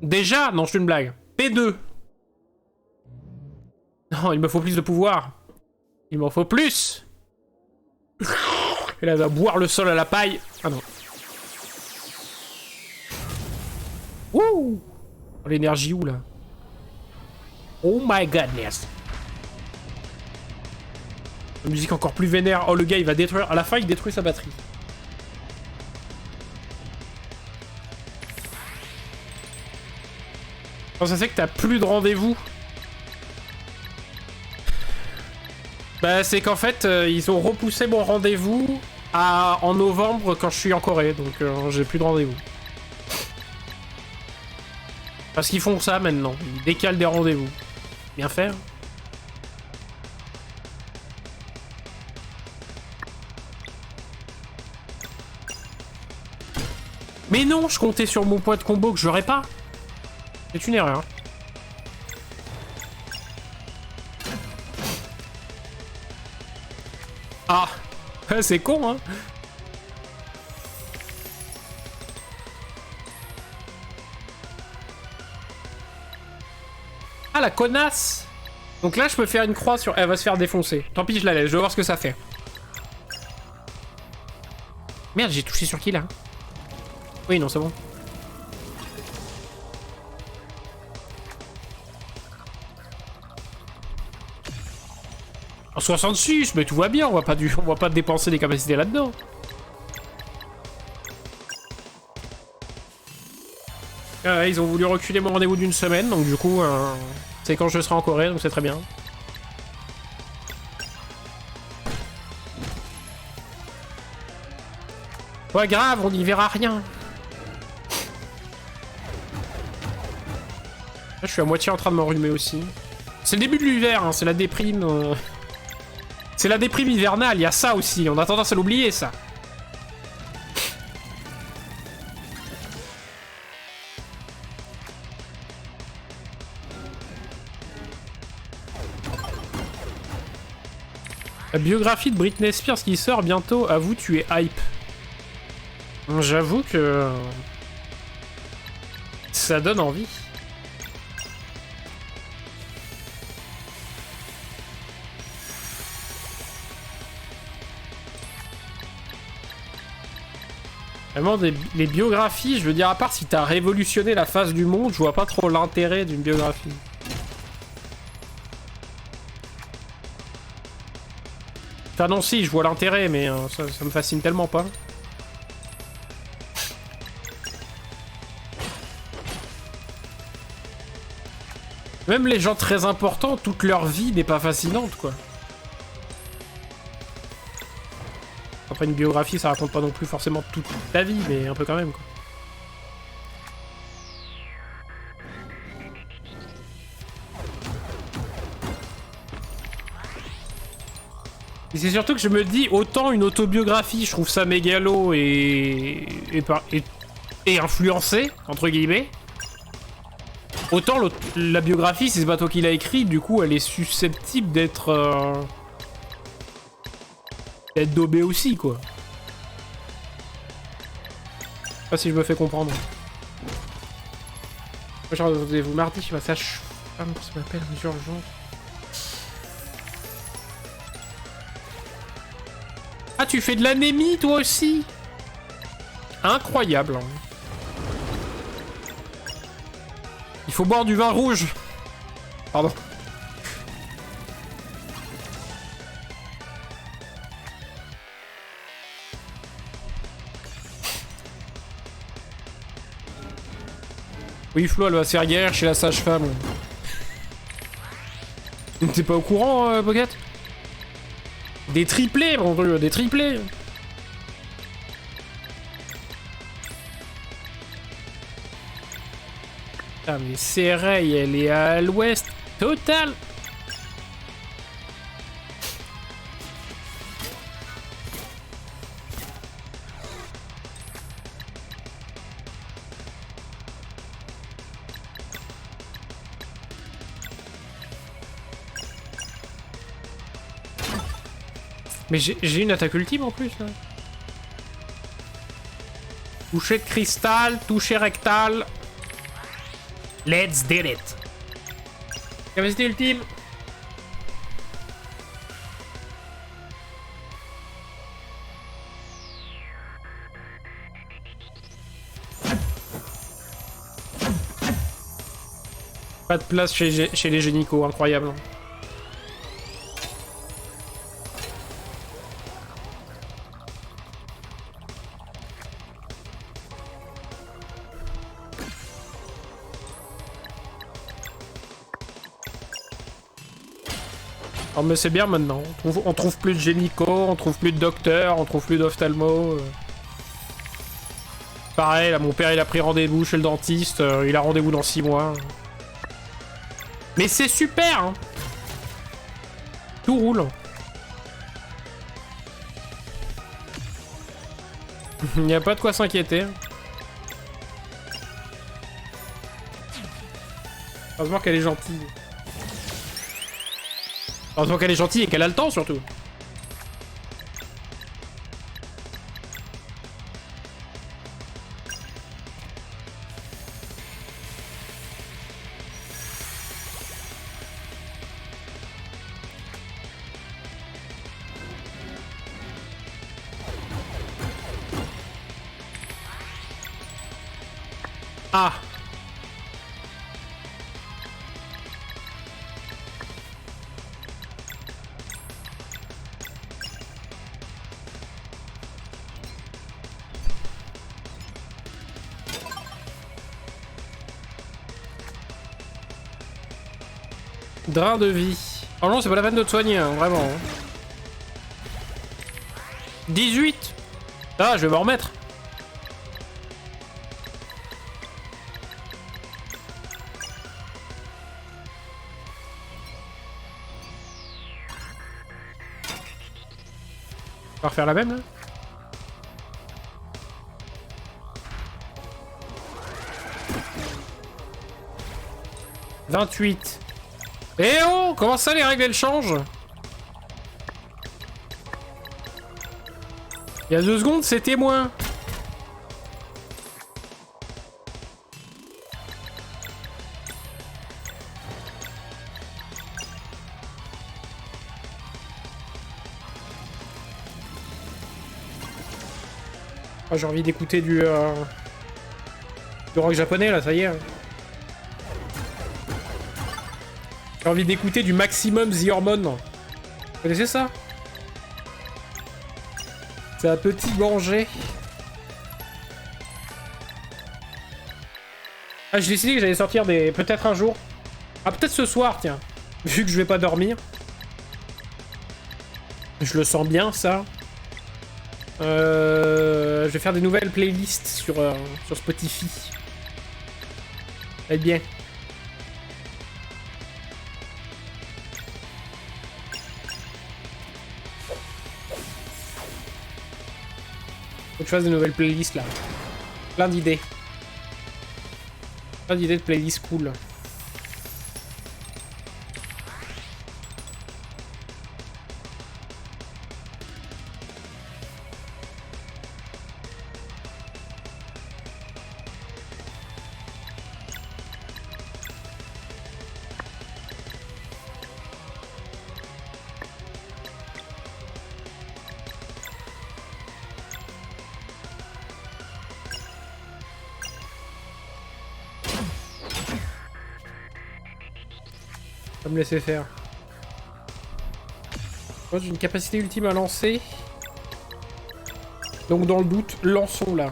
Déjà? Non, je suis une blague. P2. Non, il me faut plus de pouvoir. Il m'en faut plus. Et là, elle va boire le sol à la paille. Ah non. Wouh! L'énergie où, là? Oh my godness. La musique encore plus vénère. Oh, le gars, il va détruire... À la fin, il détruit sa batterie. Comment ça fait que t'as plus de rendez-vous? Bah, c'est qu'en fait, ils ont repoussé mon rendez-vous en novembre quand je suis en Corée. Donc, j'ai plus de rendez-vous. Parce qu'ils font ça maintenant. Ils décalent des rendez-vous. Bien faire. Mais non, je comptais sur mon poids de combo que j'aurais pas. C'est une erreur. Ah, c'est con, hein. Ah, la connasse. Donc là, je peux faire une croix sur... Elle va se faire défoncer. Tant pis, je la laisse. Je vais voir ce que ça fait. Merde, j'ai touché sur qui, là? Oui, non, c'est bon. En 66, mais tout va bien. On va pas dépenser des capacités là-dedans. Ils ont voulu reculer mon rendez-vous d'une semaine, donc du coup, c'est quand je serai en Corée, donc c'est très bien. Ouais, grave, on n'y verra rien. Là, je suis à moitié en train de m'enrhumer aussi. C'est le début de l'hiver, hein, c'est la déprime. C'est la déprime hivernale, il y a ça aussi, on a tendance à l'oublier, ça. La biographie de Britney Spears qui sort bientôt, avoue, tu es hype. J'avoue que... ça donne envie. Vraiment, les biographies, je veux dire, à part si t'as révolutionné la face du monde, je vois pas trop l'intérêt d'une biographie. Enfin non, si, je vois l'intérêt, mais ça me fascine tellement pas. Même les gens très importants, toute leur vie n'est pas fascinante, quoi. Après, une biographie, ça raconte pas non plus forcément toute ta vie, mais un peu quand même, quoi. Et c'est surtout que je me dis, autant une autobiographie, je trouve ça mégalo et influencé, entre guillemets. Autant la biographie, c'est pas toi qui l'a écrit, du coup, elle est susceptible d'être... d'être daubée aussi, quoi. Je sais pas si je me fais comprendre. J'ai rendez-vous mardi chez ma sage-femme pour ce qu'on appelle les urgences. Ah, tu fais de l'anémie, toi aussi? Incroyable. Il faut boire du vin rouge. Pardon. Oui, Flo, elle va se faire guérir chez la sage-femme. T'es pas au courant, Pocket? Des triplés, mon dieu, des triplés. Putain, mais Séreil, elle est à l'ouest total. Mais j'ai une attaque ultime en plus là. Toucher de cristal, toucher rectal. Let's do it. Capacité ultime. Pas de place chez les génicaux, incroyable. Oh mais c'est bien maintenant, on trouve plus de génico, on trouve plus de docteur, on trouve plus d'ophtalmo. Pareil, là mon père il a pris rendez-vous chez le dentiste, il a rendez-vous dans 6 mois. Mais c'est super hein. Tout roule. Il n'y a pas de quoi s'inquiéter. Heureusement qu'elle est gentille. Heureusement qu'elle est gentille et qu'elle a le temps surtout. Ah. Drain de vie. Oh non, c'est pas la peine de te soigner, hein, vraiment. 18. Ah, je vais m'en remettre. On va refaire la même, là. « 28. Eh oh! Comment ça, les règles, elles changent? Il y a 2 secondes, c'était moins. Oh, j'ai envie d'écouter du rock japonais, là, ça y est. J'ai envie d'écouter du Maximum The Hormone. Vous connaissez ça? C'est un petit danger. Ah, j'ai décidé que j'allais sortir des... Peut-être un jour. Ah, peut-être ce soir, tiens. Vu que je vais pas dormir. Je le sens bien, ça. Je vais faire des nouvelles playlists sur Spotify. Ça va être bien. Faut que je fasse des nouvelles playlists là. Plein d'idées. Plein d'idées de playlists cool. va me laisser faire. Moi j'ai une capacité ultime à lancer. Donc dans le doute, lançons là.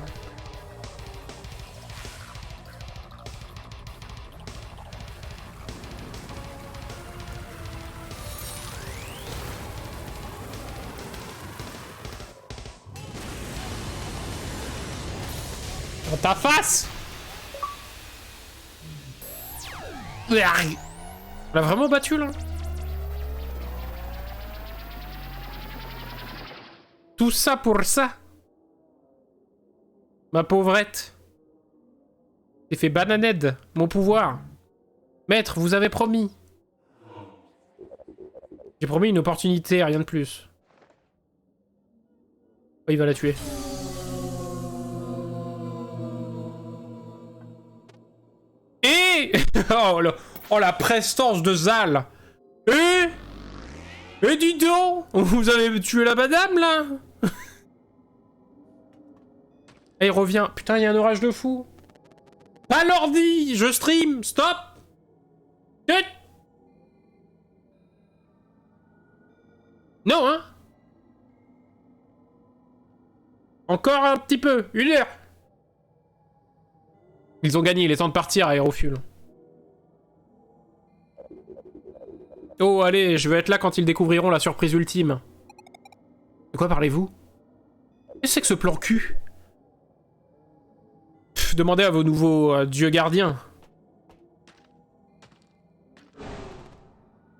Dans ta face! On l'a vraiment battu là? Tout ça pour ça? Ma pauvrette. J'ai fait bananade, mon pouvoir. Maître, vous avez promis. J'ai promis une opportunité, rien de plus. Oh, il va la tuer. Et oh la prestance de Zal. Et dis donc, vous avez tué la madame là. Et il revient. Putain, il y a un orage de fou. Pas l'ordi, je stream, stop. Non, hein. Encore un petit peu, 1 heure. Ils ont gagné, il est temps de partir, Aérofuel. Oh, allez, je vais être là quand ils découvriront la surprise ultime. De quoi parlez-vous? Qu'est-ce que c'est que ce plan cul? Demandez à vos nouveaux dieux gardiens.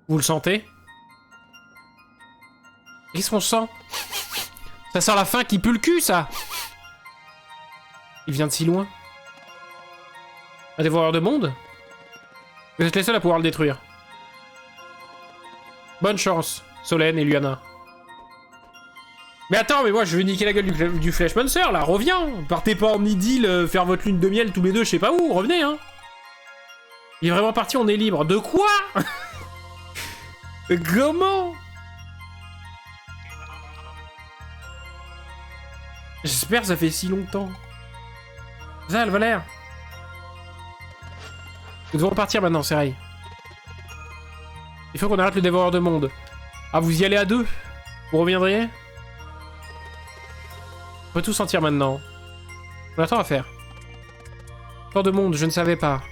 Vous le sentez? Qu'est-ce qu'on sent? Ça sent la faim qui pue le cul, ça! Il vient de si loin. Un dévoreur de monde? Vous êtes les seuls à pouvoir le détruire. Bonne chance, Solène et Luana. Mais attends, mais moi je veux niquer la gueule du Flesh Monster là, reviens! Partez pas en idylle, faire votre lune de miel tous les deux, je sais pas où, revenez hein! Il est vraiment parti, on est libre. De quoi? Comment? J'espère que ça fait si longtemps. Zal, Valère! Nous devons partir maintenant, Serai. Il faut qu'on arrête le dévoreur de monde. Ah, vous y allez à 2? Vous reviendriez? On peut tout sentir maintenant. On a tant à faire. Tant de monde, je ne savais pas.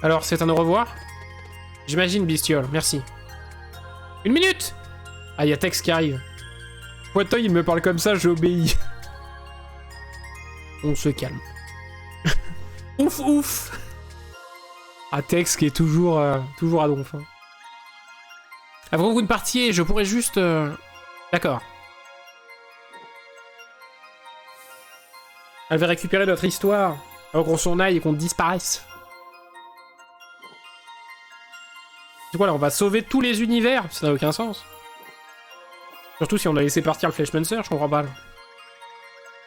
Alors, c'est un au revoir? J'imagine, bestiole, merci. 1 minute! Ah, il y a Tex qui arrive. Poitin, il me parle comme ça, j'obéis. On se calme. Ouf, ouf! Ah, Tex qui est toujours à donf. Hein. Avant que vous ne partiez, je pourrais juste... D'accord. Elle va récupérer notre histoire avant qu'on s'en aille et qu'on disparaisse. C'est quoi là, on va sauver tous les univers? Ça n'a aucun sens. Surtout si on a laissé partir le Flesh Monster, je comprends pas.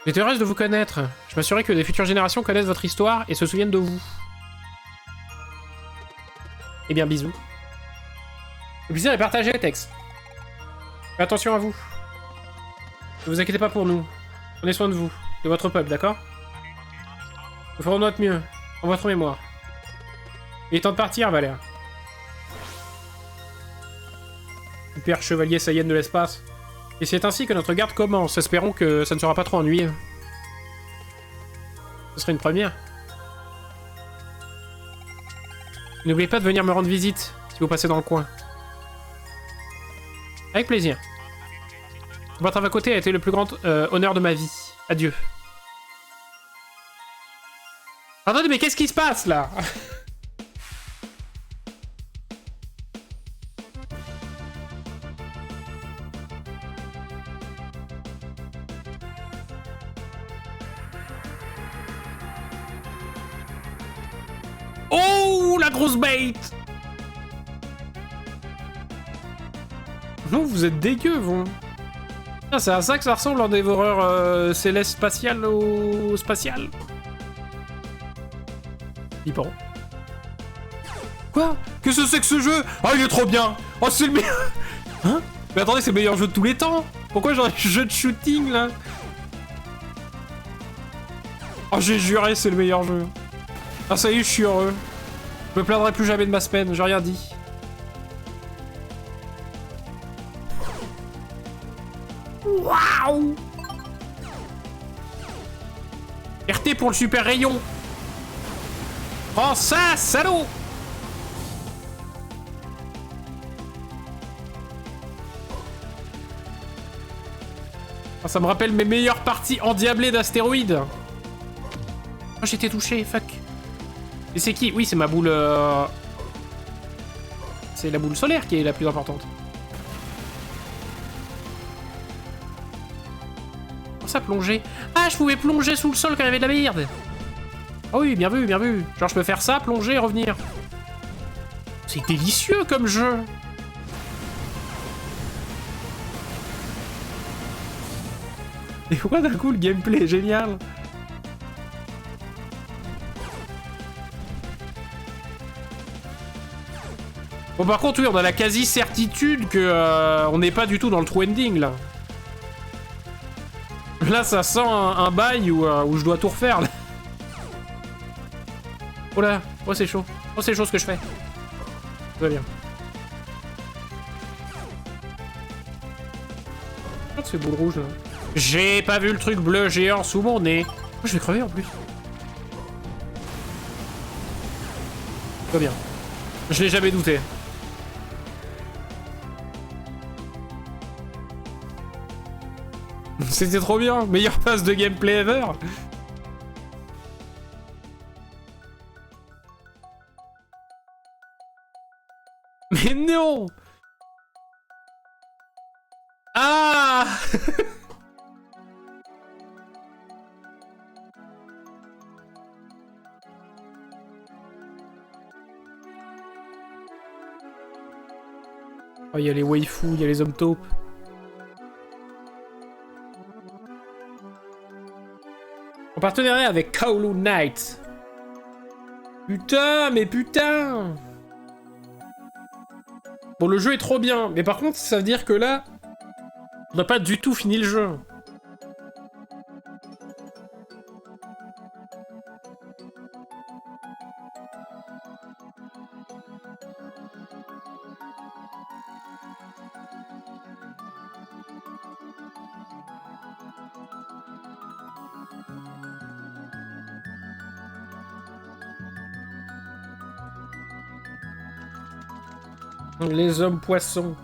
J'étais heureuse de vous connaître. Je m'assurais que des futures générations connaissent votre histoire et se souviennent de vous. Eh bien, bisous. Le plaisir est partagé, Tex. Faites attention à vous. Ne vous inquiétez pas pour nous. Prenez soin de vous, de votre peuple, d'accord? Nous ferons de notre mieux, en votre mémoire. Il est temps de partir, Valère. Super chevalier Saiyan de l'espace. Et c'est ainsi que notre garde commence. Espérons que ça ne sera pas trop ennuyeux. Ce serait une première. N'oubliez pas de venir me rendre visite, si vous passez dans le coin. Avec plaisir. Votre à vos côtés a été le plus grand honneur de ma vie. Adieu. Attendez, mais qu'est-ce qui se passe, là? Oh, la grosse bait! Non, vous êtes dégueux, vous. Ah, c'est à ça que ça ressemble en dévoreur céleste spatial au spatial. Flippant. Quoi? Qu'est-ce que c'est que ce jeu? Ah, il est trop bien! Oh, c'est le meilleur! Hein? Mais attendez, c'est le meilleur jeu de tous les temps! Pourquoi j'ai un jeu de shooting, là? Oh, j'ai juré, c'est le meilleur jeu. Ah, ça y est, je suis heureux. Je me plaindrai plus jamais de ma semaine, j'ai rien dit. Waouh! RT pour le super rayon. Prends ça, salaud! Ah, ça me rappelle mes meilleures parties endiablées d'astéroïdes. Oh, j'ai été touché, fuck. Et c'est qui? Oui, c'est ma boule... C'est la boule solaire qui est la plus importante. Comment ça, plonger? Ah, je pouvais plonger sous le sol quand il y avait de la merde. Oh oui, bien vu, bien vu. Genre, je peux faire ça, plonger et revenir. C'est délicieux comme jeu. Et pourquoi d'un coup le gameplay est génial? Bon, par contre, oui, on a la quasi-certitude que on n'est pas du tout dans le true ending, là. Là, ça sent un bail où je dois tout refaire, là. Oh là, oh c'est chaud. Oh, c'est chaud ce que je fais. Tout va bien. Regarde ces boules rouges, là. J'ai pas vu le truc bleu géant sous mon nez. Oh, je vais crever, en plus. Tout va bien. Je l'ai jamais douté. C'était trop bien, meilleure phase de gameplay ever. Mais non. Ah. Oh, il y a les waifus, il y a les hommes taupes. En partenariat avec Kowloon Knight. Putain, mais putain! Bon, le jeu est trop bien, mais par contre, ça veut dire que là, on n'a pas du tout fini le jeu. Les hommes poissons.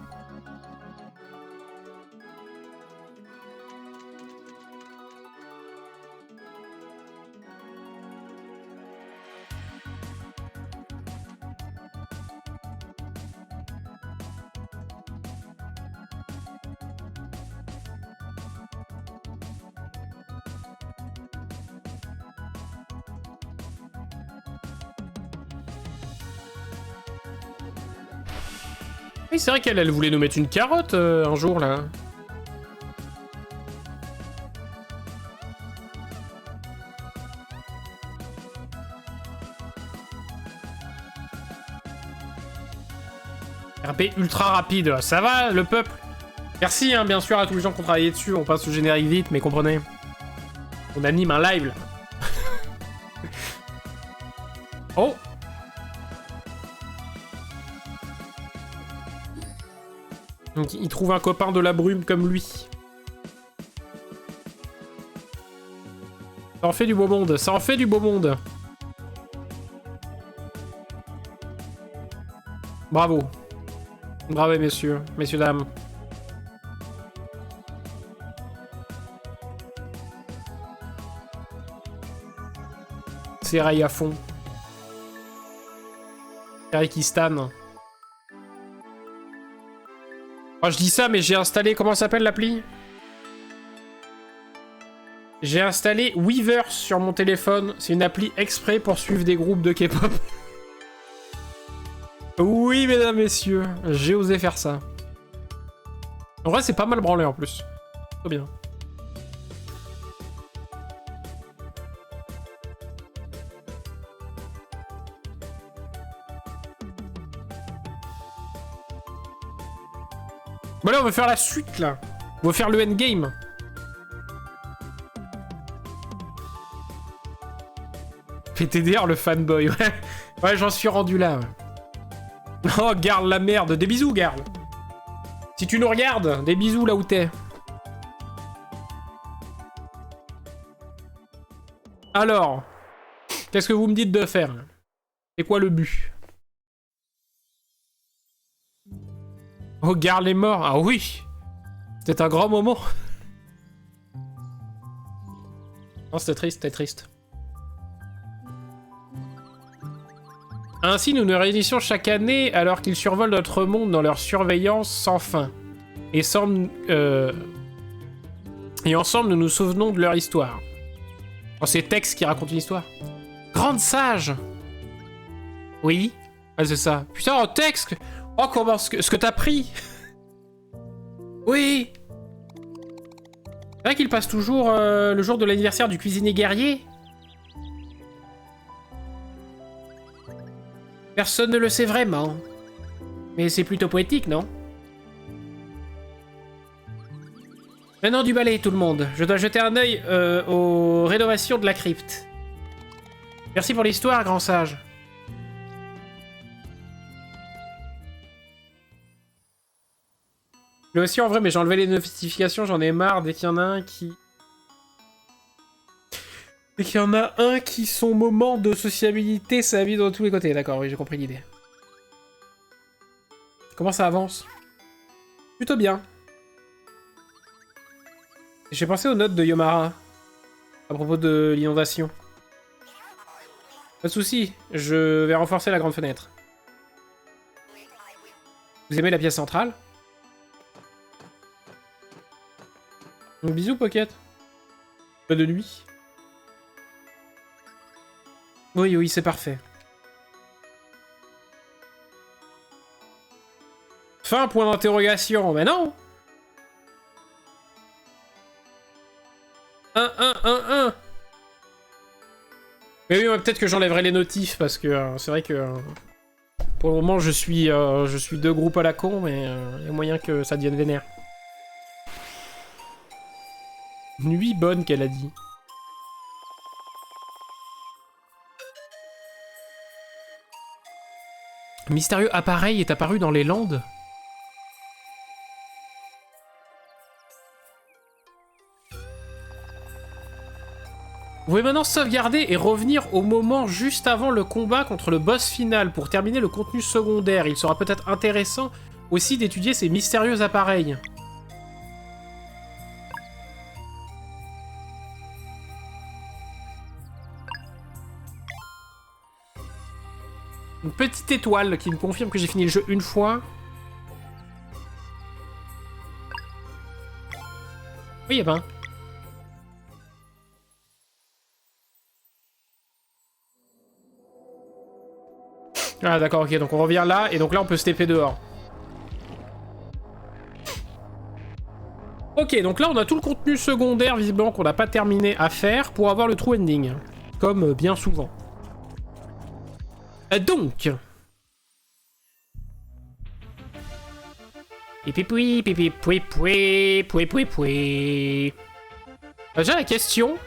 Oui, c'est vrai qu'elle voulait nous mettre une carotte un jour, là. RP ultra rapide. Ça va, le peuple? Merci, hein, bien sûr, à tous les gens qui ont travaillé dessus. On passe au générique vite, mais comprenez. On anime un live, là. Oh! Donc, il trouve un copain de la brume comme lui. Ça en fait du beau monde, ça en fait du beau monde. Bravo. Bravo, messieurs, dames. C'est rail à fond. Kazakhstan. Oh, je dis ça, mais j'ai installé... Comment s'appelle l'appli? J'ai installé Weverse sur mon téléphone. C'est une appli exprès pour suivre des groupes de K-pop. Oui, mesdames, messieurs. J'ai osé faire ça. En vrai, c'est pas mal branlé, en plus. Trop bien. Bon, là, on va faire la suite, là. On va faire le endgame. PTDR, le fanboy, ouais. Ouais, j'en suis rendu là. Ouais. Oh, Garl, la merde. Des bisous, Garl. Si tu nous regardes, des bisous là où t'es. Alors, qu'est-ce que vous me dites de faire? C'est quoi le but? Regarde les morts. Ah oui! C'était un grand moment. Non, c'était triste, c'était triste. Ainsi, nous nous réunissons chaque année alors qu'ils survolent notre monde dans leur surveillance sans fin. Et ensemble, nous nous souvenons de leur histoire. Oh, c'est Tex qui raconte une histoire. Grande sage! Oui? Ah, c'est ça. Putain, oh, Tex! Oh, comment... Ce que t'as pris! Oui! C'est vrai qu'il passe toujours le jour de l'anniversaire du cuisinier guerrier? Personne ne le sait vraiment. Mais c'est plutôt poétique, non? Maintenant du balai, tout le monde. Je dois jeter un œil aux rénovations de la crypte. Merci pour l'histoire, grand sage. Je l'ai aussi en vrai, mais j'ai enlevé les notifications, j'en ai marre dès qu'il y en a un qui... Dès qu'il y en a un qui, son moment de sociabilité, ça vit dans tous les côtés. D'accord, oui, j'ai compris l'idée. Comment ça avance? Plutôt bien. J'ai pensé aux notes de Yomara à propos de l'inondation. Pas de soucis, je vais renforcer la grande fenêtre. Vous aimez la pièce centrale? Bisous, Pocket. Pas de nuit. Oui, oui, c'est parfait. Fin, point d'interrogation. Mais non! 1. Mais oui, ouais, peut-être que j'enlèverai les notifs, parce que c'est vrai que... pour le moment, je suis deux groupes à la con, mais il y a moyen que ça devienne vénère. Nuit bonne, qu'elle a dit. Mystérieux appareil est apparu dans les Landes. Vous pouvez maintenant sauvegarder et revenir au moment juste avant le combat contre le boss final pour terminer le contenu secondaire. Il sera peut-être intéressant aussi d'étudier ces mystérieux appareils. Une petite étoile qui me confirme que j'ai fini le jeu une fois. Oui, eh ben. Ah d'accord, ok, donc on revient là, et donc là on peut se TP dehors. Ok, donc là on a tout le contenu secondaire visiblement qu'on n'a pas terminé à faire pour avoir le true ending. Comme bien souvent. Donc... Pipipoui, pipipoui, poui. Déjà la question...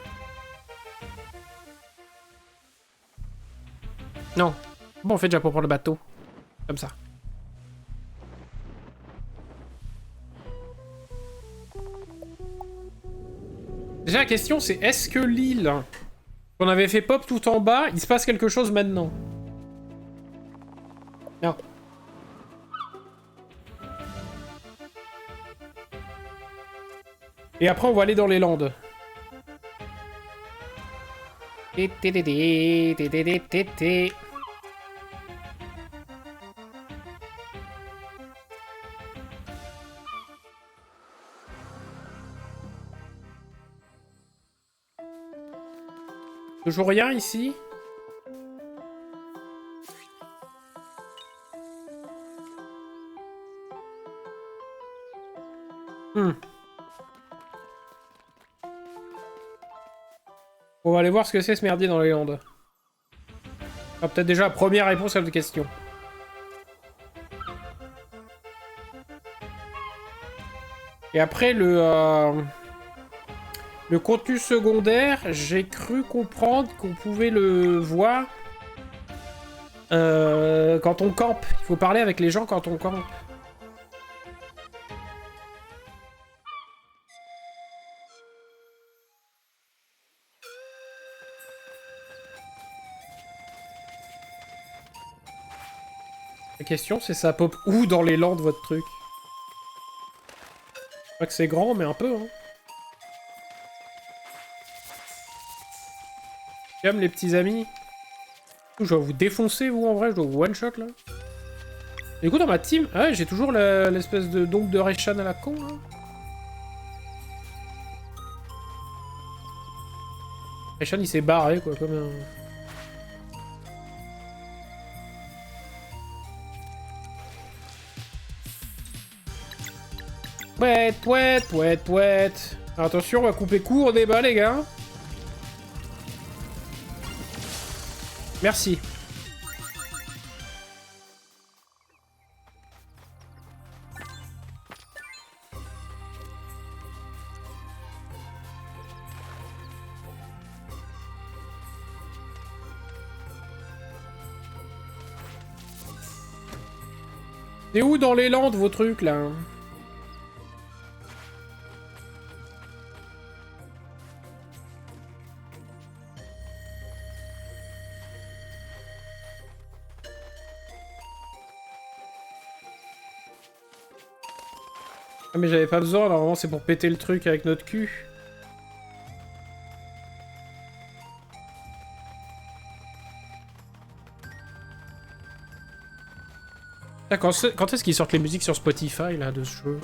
Non. Bon, on fait déjà pour prendre le bateau. Comme ça. Déjà la question c'est, est-ce que l'île qu'on avait fait pop tout en bas, il se passe quelque chose maintenant? Non. Et après on va aller dans les Landes. Toujours rien ici? On va aller voir ce que c'est ce merdier dans les Landes. Ah, peut-être déjà la première réponse à notre question. Et après, le contenu secondaire, j'ai cru comprendre qu'on pouvait le voir quand on campe. Il faut parler avec les gens quand on campe. La question, c'est ça pop où dans les landes, votre truc? Je crois que c'est grand, mais un peu, hein. Calme, les petits amis. Je dois vous défoncer, vous, en vrai. Je dois vous one-shot, là. Et du coup, dans ma team... Ah ouais, j'ai toujours l'espèce de dompe de Reshan à la con, là. Reshan, il s'est barré, quoi, comme un... Pouette, pouette, pouette, pouette. Attention, on va couper court au débat, les gars. Merci. C'est où dans les landes, vos trucs, là? Ah mais j'avais pas besoin, normalement c'est pour péter le truc avec notre cul. Ah, quand est-ce qu'ils sortent les musiques sur Spotify là de ce jeu?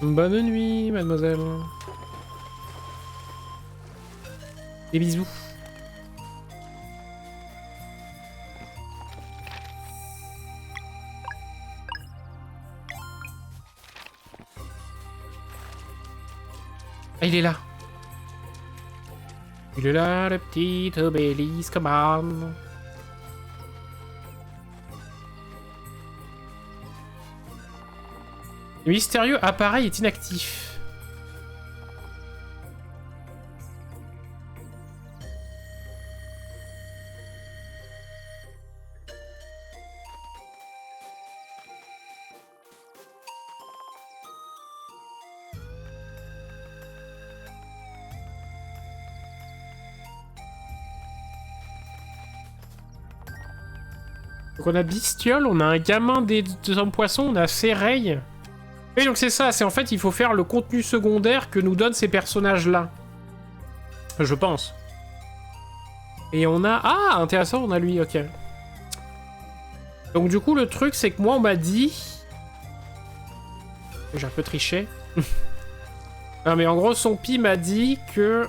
Bonne nuit, mademoiselle. Des bisous. Ah, il est là. Il est là, le petit obélisque, man. Le mystérieux appareil est inactif. Donc on a Bestiole, on a un gamin des hommes poissons, on a Séreille. Oui, donc c'est ça, c'est en fait, il faut faire le contenu secondaire que nous donnent ces personnages-là. Je pense. Et on a... Ah, intéressant, on a lui, ok. Donc du coup, le truc, c'est que moi, on m'a dit... J'ai un peu triché. Non, mais en gros, son pi m'a dit que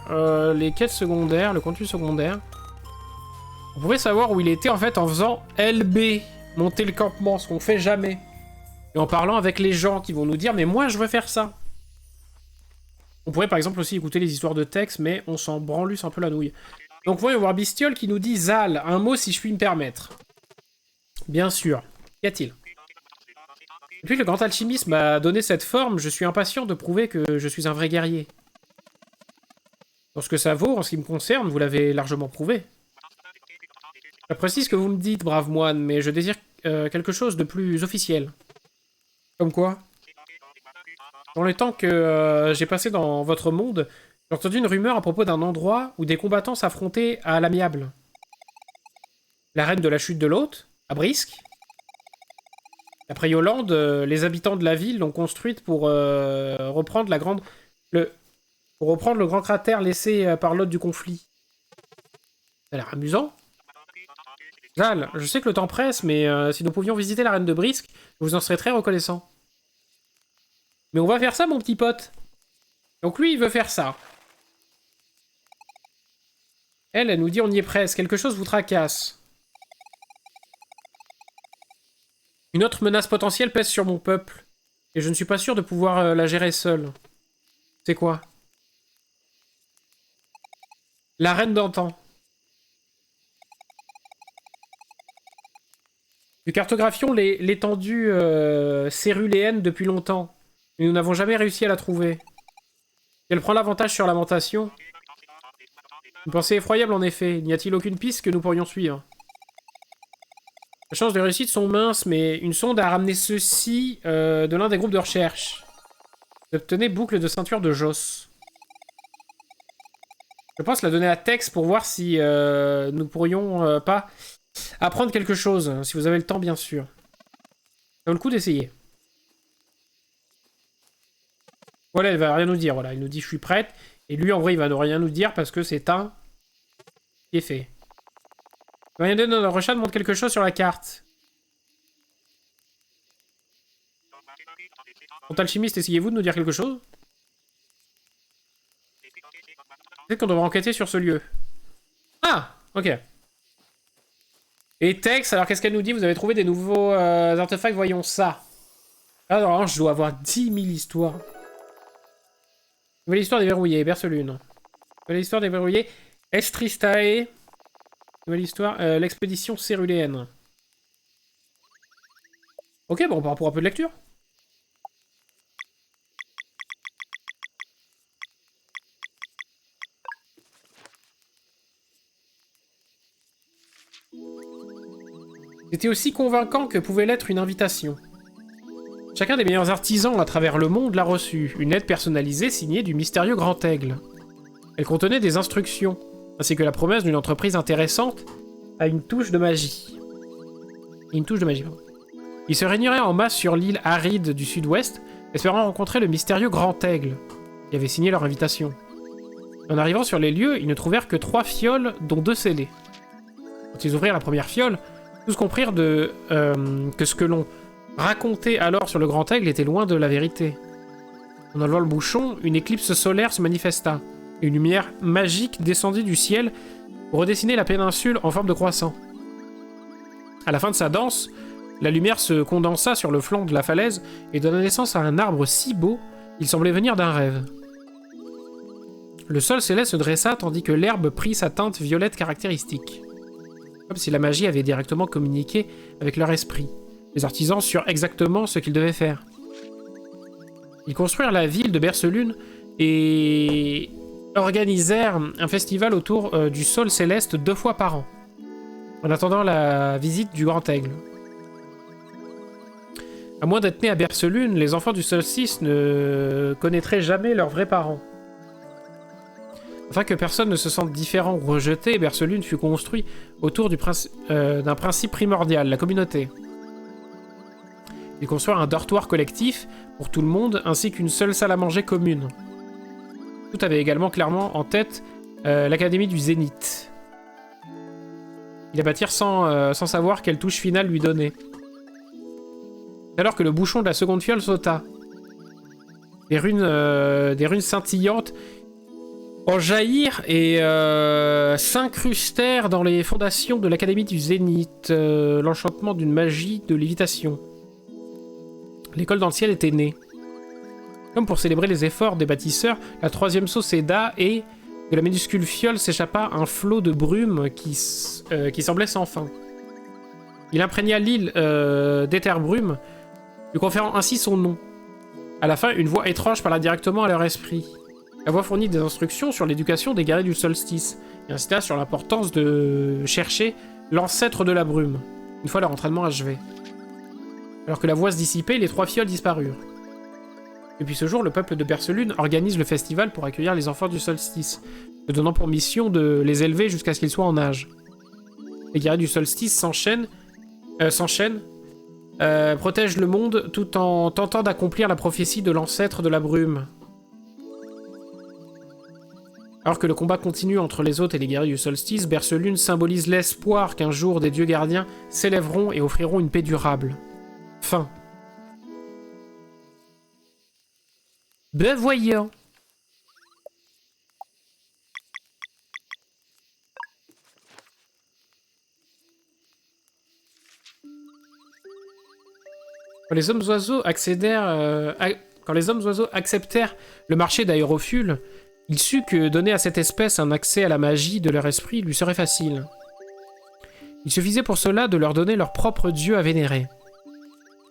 les quêtes secondaires, le contenu secondaire... On pouvait savoir où il était, en fait, en faisant LB, monter le campement, ce qu'on fait jamais. Et en parlant avec les gens qui vont nous dire « Mais moi, je veux faire ça !» On pourrait, par exemple, aussi écouter les histoires de texte, mais on s'en branlusse un peu la nouille. Donc, voyons voir Bestiole qui nous dit « Zal, un mot si je puis me permettre. » Bien sûr. Qu'y a-t-il? Depuis que le grand alchimiste m'a donné cette forme, je suis impatient de prouver que je suis un vrai guerrier. Pour ce que ça vaut, en ce qui me concerne, vous l'avez largement prouvé. J'apprécie ce que vous me dites, brave moine, mais je désire quelque chose de plus officiel. Comme quoi? Dans les temps que j'ai passé dans votre monde, j'ai entendu une rumeur à propos d'un endroit où des combattants s'affrontaient à l'amiable. L'arène de la chute de l'hôte, à Brisque. Après Yolande, les habitants de la ville l'ont construite pour reprendre pour reprendre le grand cratère laissé par l'hôte du conflit. Ça a l'air amusant. Zal, je sais que le temps presse, mais si nous pouvions visiter l'arène de Brisque, je vous en serais très reconnaissant. Mais on va faire ça, mon petit pote. Donc lui, il veut faire ça. Elle nous dit on y est presque. Quelque chose vous tracasse. Une autre menace potentielle pèse sur mon peuple. Et je ne suis pas sûr de pouvoir la gérer seule. C'est quoi? La reine d'antan. Nous cartographions l'étendue céruléenne depuis longtemps. Mais nous n'avons jamais réussi à la trouver. Elle prend l'avantage sur Lamentation. Une pensée effroyable en effet. N'y a-t-il aucune piste que nous pourrions suivre? Les chances de réussite sont minces, mais une sonde a ramené ceci de l'un des groupes de recherche. Vous obtenez boucle de ceinture de Joss. Je pense la donner à Tex pour voir si nous pourrions pas apprendre quelque chose. Si vous avez le temps, bien sûr. Ça vaut le coup d'essayer. Voilà, elle va rien nous dire. Voilà, il nous dit je suis prête. Et lui, en vrai, il va rien nous dire parce que c'est un qui est fait. Rien de notre recherche montre quelque chose sur la carte. Mon alchimiste, essayez-vous de nous dire quelque chose? Peut-être qu'on devrait enquêter sur ce lieu. Ah, ok. Et Tex, alors qu'est-ce qu'elle nous dit? Vous avez trouvé des nouveaux artefacts, voyons ça. Alors, je dois avoir 10 000 histoires. Nouvelle histoire déverrouillée, Bercelune. Nouvelle histoire déverrouillée, Estristae. Nouvelle histoire, l'expédition céruléenne. Ok, bon, on part pour un peu de lecture. C'était aussi convaincant que pouvait l'être une invitation. Chacun des meilleurs artisans à travers le monde l'a reçu, une lettre personnalisée signée du mystérieux Grand Aigle. Elle contenait des instructions, ainsi que la promesse d'une entreprise intéressante à une touche de magie. Pardon. Ils se réuniraient en masse sur l'île aride du sud-ouest, espérant rencontrer le mystérieux Grand Aigle, qui avait signé leur invitation. En arrivant sur les lieux, ils ne trouvèrent que 3 fioles, dont 2 scellées. Quand ils ouvrirent la première fiole, tous comprirent que ce que l'on racontait alors sur le Grand Aigle était loin de la vérité. En enlevant le bouchon, une éclipse solaire se manifesta. Une lumière magique descendit du ciel pour redessiner la péninsule en forme de croissant. À la fin de sa danse, la lumière se condensa sur le flanc de la falaise et donna naissance à un arbre si beau, il semblait venir d'un rêve. Le sol céleste se dressa tandis que l'herbe prit sa teinte violette caractéristique. Comme si la magie avait directement communiqué avec leur esprit. Les artisans surent exactement ce qu'ils devaient faire. Ils construirent la ville de Bercelune et organisèrent un festival autour du sol céleste 2 fois par an, en attendant la visite du Grand Aigle. À moins d'être nés à Bercelune, les enfants du solstice ne connaîtraient jamais leurs vrais parents. Afin que personne ne se sente différent ou rejeté, Bercelune fut construit autour d'un principe primordial, la communauté. Ils construirent un dortoir collectif pour tout le monde, ainsi qu'une seule salle à manger commune. Tout avait également clairement en tête l'académie du Zénith. Ils la bâtirent sans savoir quelle touche finale lui donner. C'est alors que le bouchon de la seconde fiole sauta. Des runes scintillantes en jaillirent et s'incrustèrent dans les fondations de l'académie du Zénith, l'enchantement d'une magie de lévitation. L'école dans le ciel était née. Comme pour célébrer les efforts des bâtisseurs, la 3e seau céda et, de la minuscule fiole s'échappa un flot de brume qui semblait sans fin. Il imprégna l'île d'éther brume, lui conférant ainsi son nom. À la fin, une voix étrange parla directement à leur esprit. La voix fournit des instructions sur l'éducation des guerriers du solstice, et incita sur l'importance de chercher l'ancêtre de la brume, une fois leur entraînement achevé. Alors que la voix se dissipait, les 3 fioles disparurent. Depuis ce jour, le peuple de Bercelune organise le festival pour accueillir les enfants du solstice, se donnant pour mission de les élever jusqu'à ce qu'ils soient en âge. Les guerriers du solstice s'enchaînent, protègent le monde tout en tentant d'accomplir la prophétie de l'ancêtre de la brume. Alors que le combat continue entre les hôtes et les guerriers du solstice, Bercelune symbolise l'espoir qu'un jour des dieux gardiens s'élèveront et offriront une paix durable. Fin. Ben voyons. Quand les hommes oiseaux acceptèrent le marché d'Aérofuel, il sut que donner à cette espèce un accès à la magie de leur esprit lui serait facile. Il suffisait pour cela de leur donner leur propre dieu à vénérer.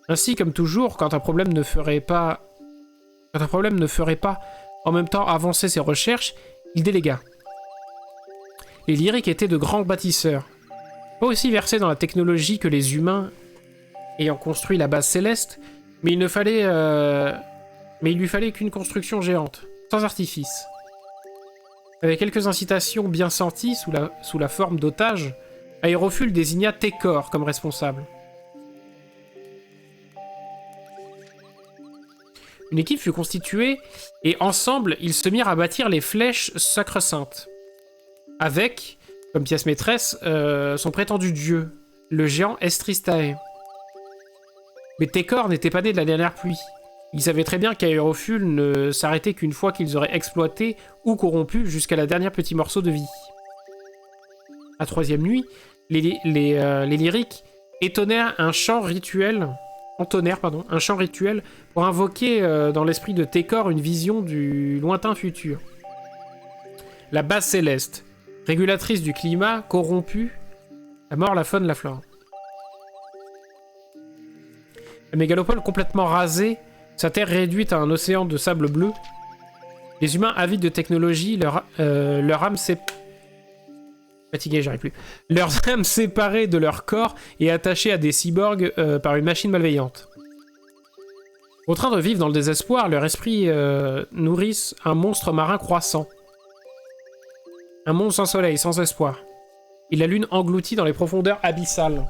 Ainsi, comme toujours, quand un problème ne ferait pas en même temps avancer ses recherches, il délégua. les lyriques étaient de grands bâtisseurs. Pas aussi versés dans la technologie que les humains ayant construit la base céleste, mais il lui fallait qu'une construction géante, sans artifice. Avec quelques incitations bien senties sous la forme d'otages, Aérofuel désigna Técor comme responsable. Une équipe fut constituée et ensemble, ils se mirent à bâtir les flèches sacro-saintes. Avec, comme pièce maîtresse, son prétendu dieu, le géant Estristae. Mais Técor n'était pas né de la dernière pluie. Ils savaient très bien qu'Aérofuel ne s'arrêtait qu'une fois qu'ils auraient exploité ou corrompu jusqu'à la dernière petit morceau de vie. La troisième nuit, les lyriques entonnèrent un chant rituel pour invoquer dans l'esprit de Técor une vision du lointain futur. La base céleste, régulatrice du climat, corrompue, la mort, la faune, la flore. La mégalopole complètement rasée, sa terre réduite à un océan de sable bleu. Les humains avides de technologie, leur âme fatigué, j'arrive plus. Leurs âmes séparées de leur corps et attachées à des cyborgs par une machine malveillante. Au train de vivre dans le désespoir, leur esprit nourrissent un monstre marin croissant. Un monde sans soleil, sans espoir. Et la lune engloutie dans les profondeurs abyssales.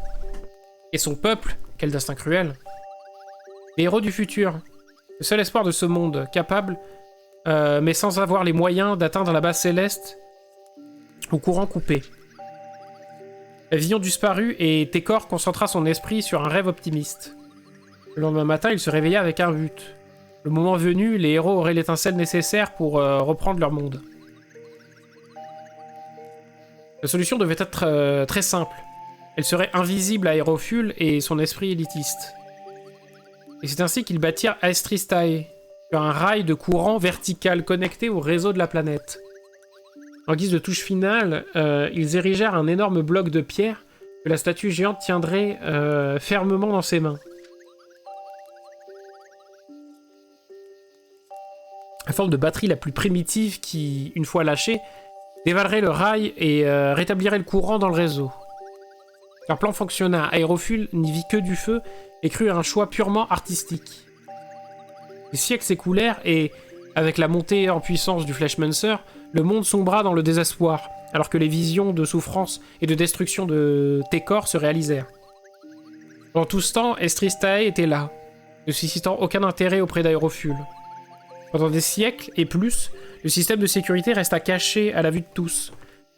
Et son peuple, quel destin cruel. Les héros du futur, le seul espoir de ce monde, capable, mais sans avoir les moyens d'atteindre la base céleste, au courant coupé. La vision disparut et Técor concentra son esprit sur un rêve optimiste. Le lendemain matin, il se réveilla avec un but. Le moment venu, les héros auraient l'étincelle nécessaire pour reprendre leur monde. La solution devait être très simple. Elle serait invisible à Aérofuel et son esprit élitiste. Et c'est ainsi qu'ils bâtirent Estristae, un rail de courant vertical connecté au réseau de la planète. En guise de touche finale, ils érigèrent un énorme bloc de pierre que la statue géante tiendrait fermement dans ses mains. La forme de batterie la plus primitive qui, une fois lâchée, dévalerait le rail et rétablirait le courant dans le réseau. Leur plan fonctionna. Aérofuel n'y vit que du feu et crut à un choix purement artistique. Les siècles s'écoulèrent et, avec la montée en puissance du Fleshmancer, le monde sombra dans le désespoir, alors que les visions de souffrance et de destruction de Técor se réalisèrent. Pendant tout ce temps, Estristae était là, ne suscitant aucun intérêt auprès d'Aérofuel. Pendant des siècles et plus, le système de sécurité resta caché à la vue de tous,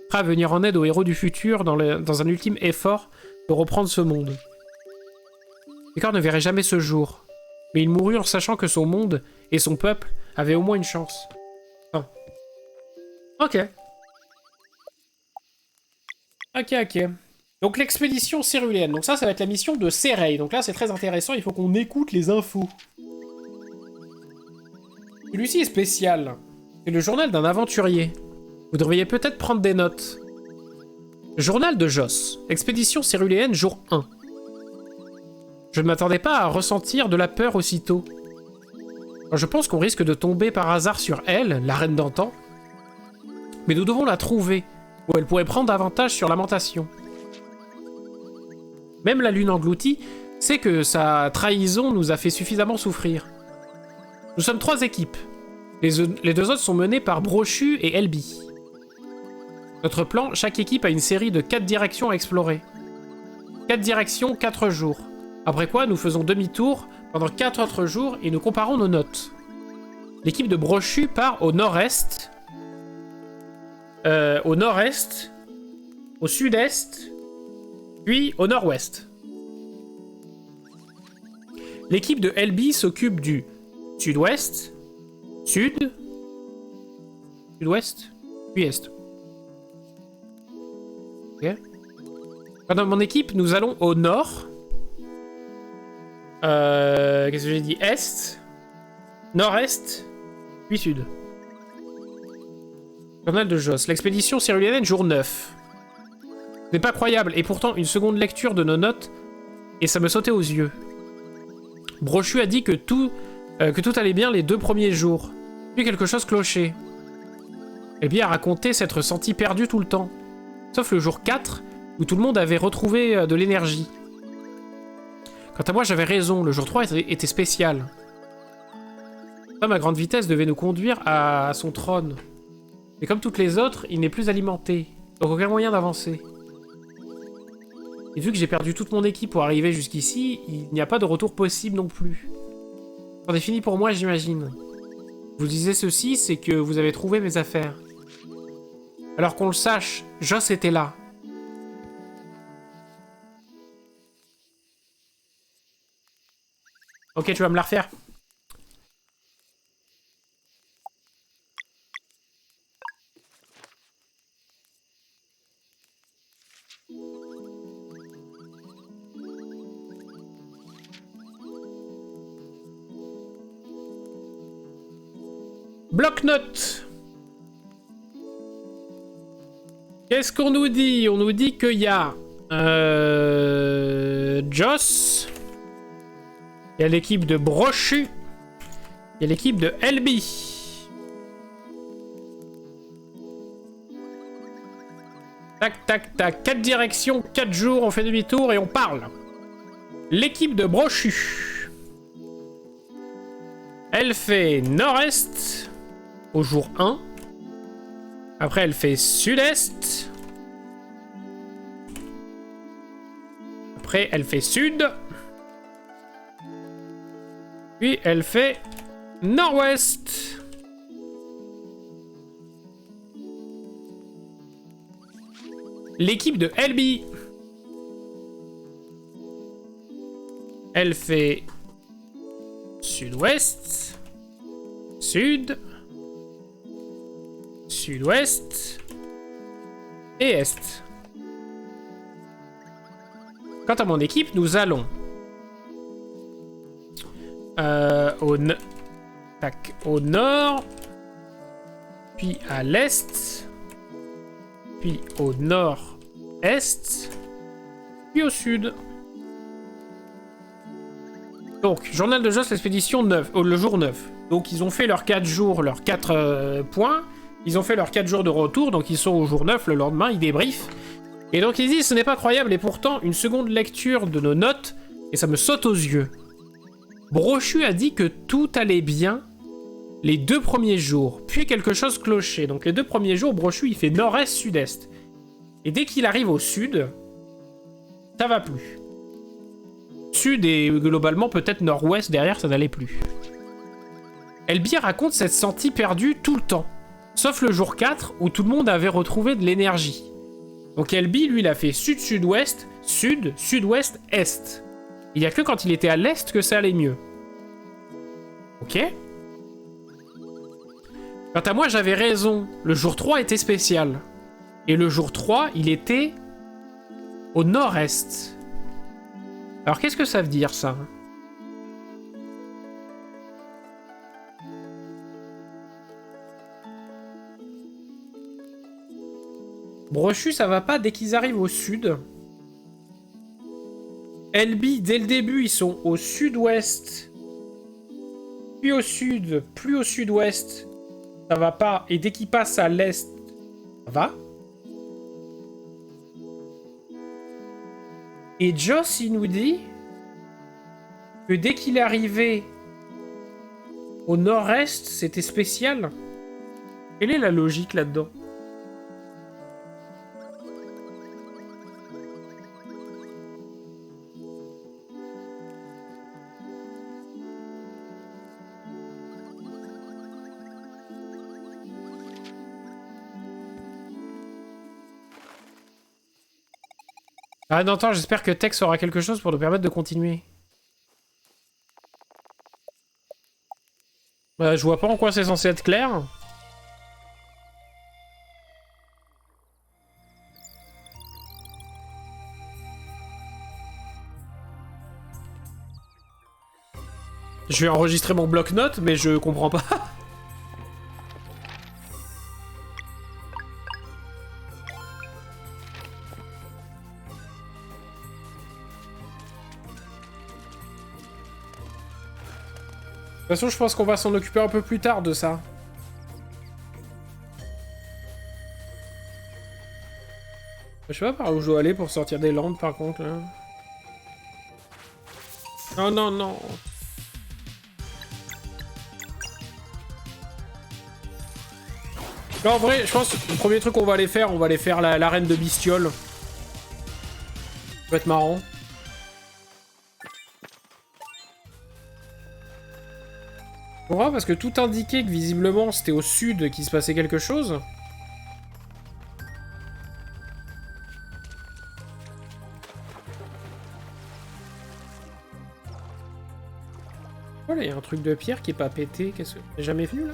prêt à venir en aide aux héros du futur dans un ultime effort de reprendre ce monde. Técor ne verrait jamais ce jour, mais il mourut en sachant que son monde et son peuple avaient au moins une chance. Enfin. Ok. Donc l'expédition céruléenne. Donc ça va être la mission de Céreille. Donc là, c'est très intéressant, il faut qu'on écoute les infos. Celui-ci est spécial. C'est le journal d'un aventurier. Vous devriez peut-être prendre des notes. Journal de Joss. Expédition céruléenne, jour 1. Je ne m'attendais pas à ressentir de la peur aussitôt. Je pense qu'on risque de tomber par hasard sur elle, la reine d'antan. Mais nous devons la trouver, où elle pourrait prendre avantage sur Lamentation. Même la lune engloutie sait que sa trahison nous a fait suffisamment souffrir. Nous sommes 3 équipes. Les 2 autres sont menées par Brochu et Elby. Notre plan, chaque équipe a une série de 4 directions à explorer. 4 directions, 4 jours. Après quoi, nous faisons demi-tour pendant 4 autres jours et nous comparons nos notes. L'équipe de Brochu part au nord-est, au sud-est, puis au nord-ouest. L'équipe de Elby s'occupe du sud-ouest, sud-ouest, puis est. Ok. Dans mon équipe, nous allons au nord. Qu'est-ce que j'ai dit? Est, nord-est, puis sud. Journal de Joss. L'expédition céruléenne, jour 9. Ce n'est pas croyable, et pourtant, une seconde lecture de nos notes, et ça me sautait aux yeux. Brochu a dit que tout allait bien les 2 premiers jours. Puis quelque chose clochait. Elby a raconté s'être senti perdu tout le temps. Sauf le jour 4, où tout le monde avait retrouvé de l'énergie. Quant à moi, j'avais raison, le jour 3 était spécial. L'homme à grande vitesse devait nous conduire à son trône. Mais comme toutes les autres, il n'est plus alimenté, donc aucun moyen d'avancer. Et vu que j'ai perdu toute mon équipe pour arriver jusqu'ici, il n'y a pas de retour possible non plus. C'en est fini pour moi, j'imagine. Vous disiez ceci, c'est que vous avez trouvé mes affaires. Alors qu'on le sache, Joss était là. Ok, tu vas me la refaire. Bloc-notes. Qu'est-ce qu'on nous dit? On nous dit qu'il y a... Joss. Il y a l'équipe de Brochu. Il y a l'équipe de LB. Tac, tac, tac. 4 directions, 4 jours, on fait demi-tour et on parle. L'équipe de Brochu. Elle fait nord-est au jour 1. Après, elle fait sud-est. Après, elle fait sud. Puis, elle fait nord-ouest. L'équipe de LB. Elle fait sud-ouest. Sud. Sud-ouest. Et est. Quant à mon équipe, nous allons... au nord, puis à l'est, puis au nord-est, puis au sud. Donc, journal de Joss, l'expédition 9, le jour 9. Donc, ils ont fait leurs 4 jours, leurs 4 points. Ils ont fait leurs 4 jours de retour, donc ils sont au jour 9, le lendemain, ils débriefent. Et donc, ils disent, ce n'est pas croyable, et pourtant, une seconde lecture de nos notes, et ça me saute aux yeux. Brochu a dit que tout allait bien les 2 premiers jours, puis quelque chose clochait. Donc les 2 premiers jours, Brochu, il fait nord-est, sud-est. Et dès qu'il arrive au sud, ça va plus. Sud et globalement peut-être nord-ouest derrière, ça n'allait plus. Elbi raconte s'être senti perdu tout le temps, sauf le jour 4 où tout le monde avait retrouvé de l'énergie. Donc Elbi, lui, il a fait sud-sud-ouest, sud, sud-ouest, est. Il n'y a que quand il était à l'est que ça allait mieux. Ok. Quant à moi, j'avais raison. Le jour 3 était spécial. Et le jour 3, il était au nord-est. Alors, qu'est-ce que ça veut dire, ça? Brochu, ça va pas dès qu'ils arrivent au sud. LB, dès le début, ils sont au sud-ouest. Puis au sud, plus au sud-ouest. Ça va pas. Et dès qu'ils passent à l'est, ça va. Et Joss, il nous dit que dès qu'il est arrivé au nord-est, c'était spécial. Quelle est la logique là-dedans? Ah non, attends, j'espère que Tex aura quelque chose pour nous permettre de continuer. Bah, je vois pas en quoi c'est censé être clair. Je vais enregistrer mon bloc-notes, mais je comprends pas. De toute façon, je pense qu'on va s'en occuper un peu plus tard de ça. Je sais pas par où je dois aller pour sortir des lampes par contre là. Oh non non. Là, en vrai, je pense que le premier truc qu'on va aller faire, on va aller faire l'arène de bestiole. Ça va être marrant. On va parce que tout indiquait que visiblement c'était au sud qu'il se passait quelque chose. Voilà, il y a un truc de pierre qui est pas pété. Qu'est-ce que... J'ai jamais vu là?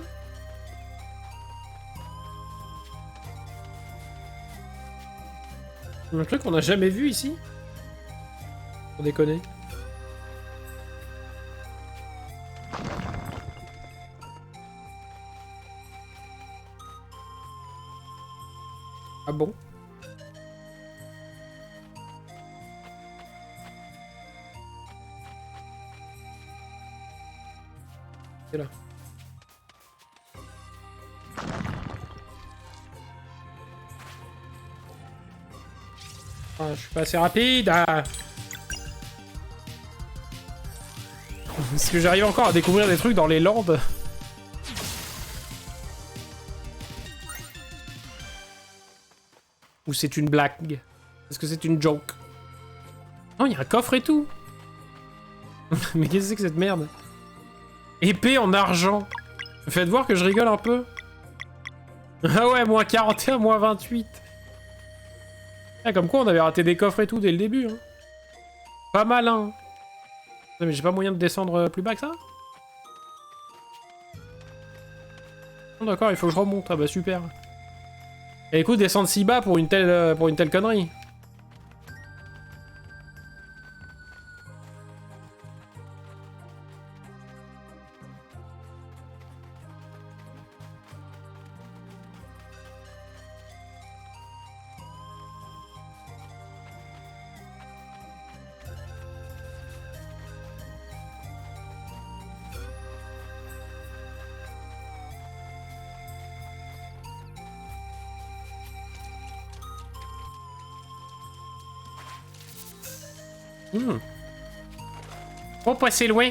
Un truc qu'on a jamais vu ici? Pour déconner. Ah bon? C'est là. Ah, je suis pas assez rapide. Ah. Est-ce que j'arrive encore à découvrir des trucs dans les Landes? Ou c'est une blague? Est-ce que c'est une joke? Non, il y a un coffre et tout. Mais qu'est-ce que c'est que cette merde? Épée en argent. Faites voir que je rigole un peu. Ah ouais, moins 41, moins 28. Ah, comme quoi on avait raté des coffres et tout dès le début. Hein. Pas mal, hein. Mais j'ai pas moyen de descendre plus bas que ça? Oh, d'accord, il faut que je remonte. Ah bah super. Et écoute, descendre si bas pour une telle connerie. Bon, passer loin.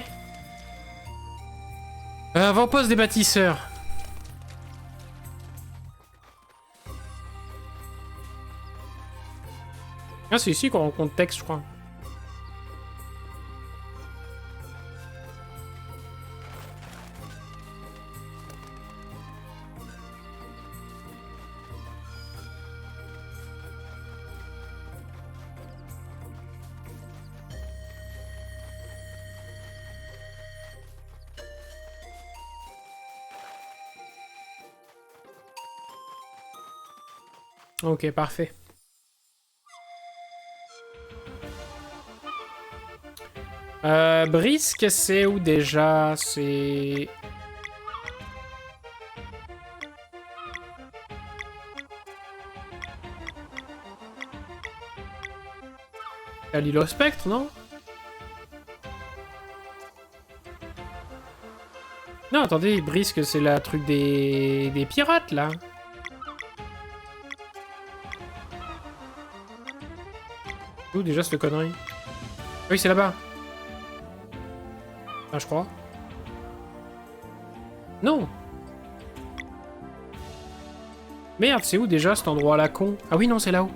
Avant-poste des bâtisseurs. Ah, c'est ici qu'on rencontre Tex, je crois. Ok, parfait. Brisque, c'est où déjà? C'est... à l'île au spectre, non? Non, attendez, Brisque, c'est la truc des pirates, là. Où déjà cette connerie? Oui, c'est là-bas. Ah, je crois. Non. Merde, c'est où déjà cet endroit là con? Ah oui, non, c'est là-haut.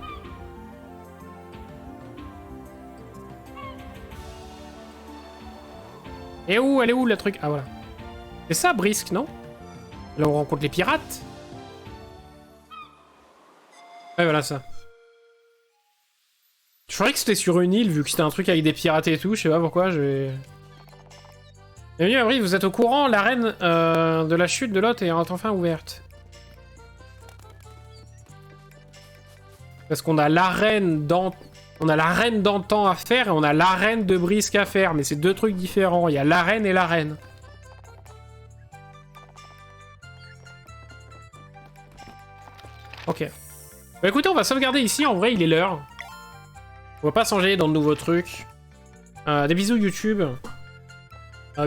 Et où? Elle est où le truc? Ah voilà. C'est ça, Brisque, non? Là où on rencontre les pirates? Ouais, voilà ça. Je croyais que c'était sur une île, vu que c'était un truc avec des pirates et tout, je sais pas pourquoi, je... Bienvenue, Avril, vous êtes au courant, l'arène de la chute de Lot est enfin ouverte. Parce qu'on a l'arène d'antan à faire et on a l'arène de Brisque à faire, mais c'est deux trucs différents, il y a l'arène et l'arène. Ok. Bah écoutez, on va sauvegarder ici, en vrai il est l'heure. On va pas s'engager dans de nouveaux trucs. Des bisous YouTube.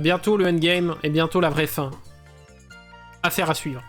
Bientôt le endgame et bientôt la vraie fin. Affaire à suivre.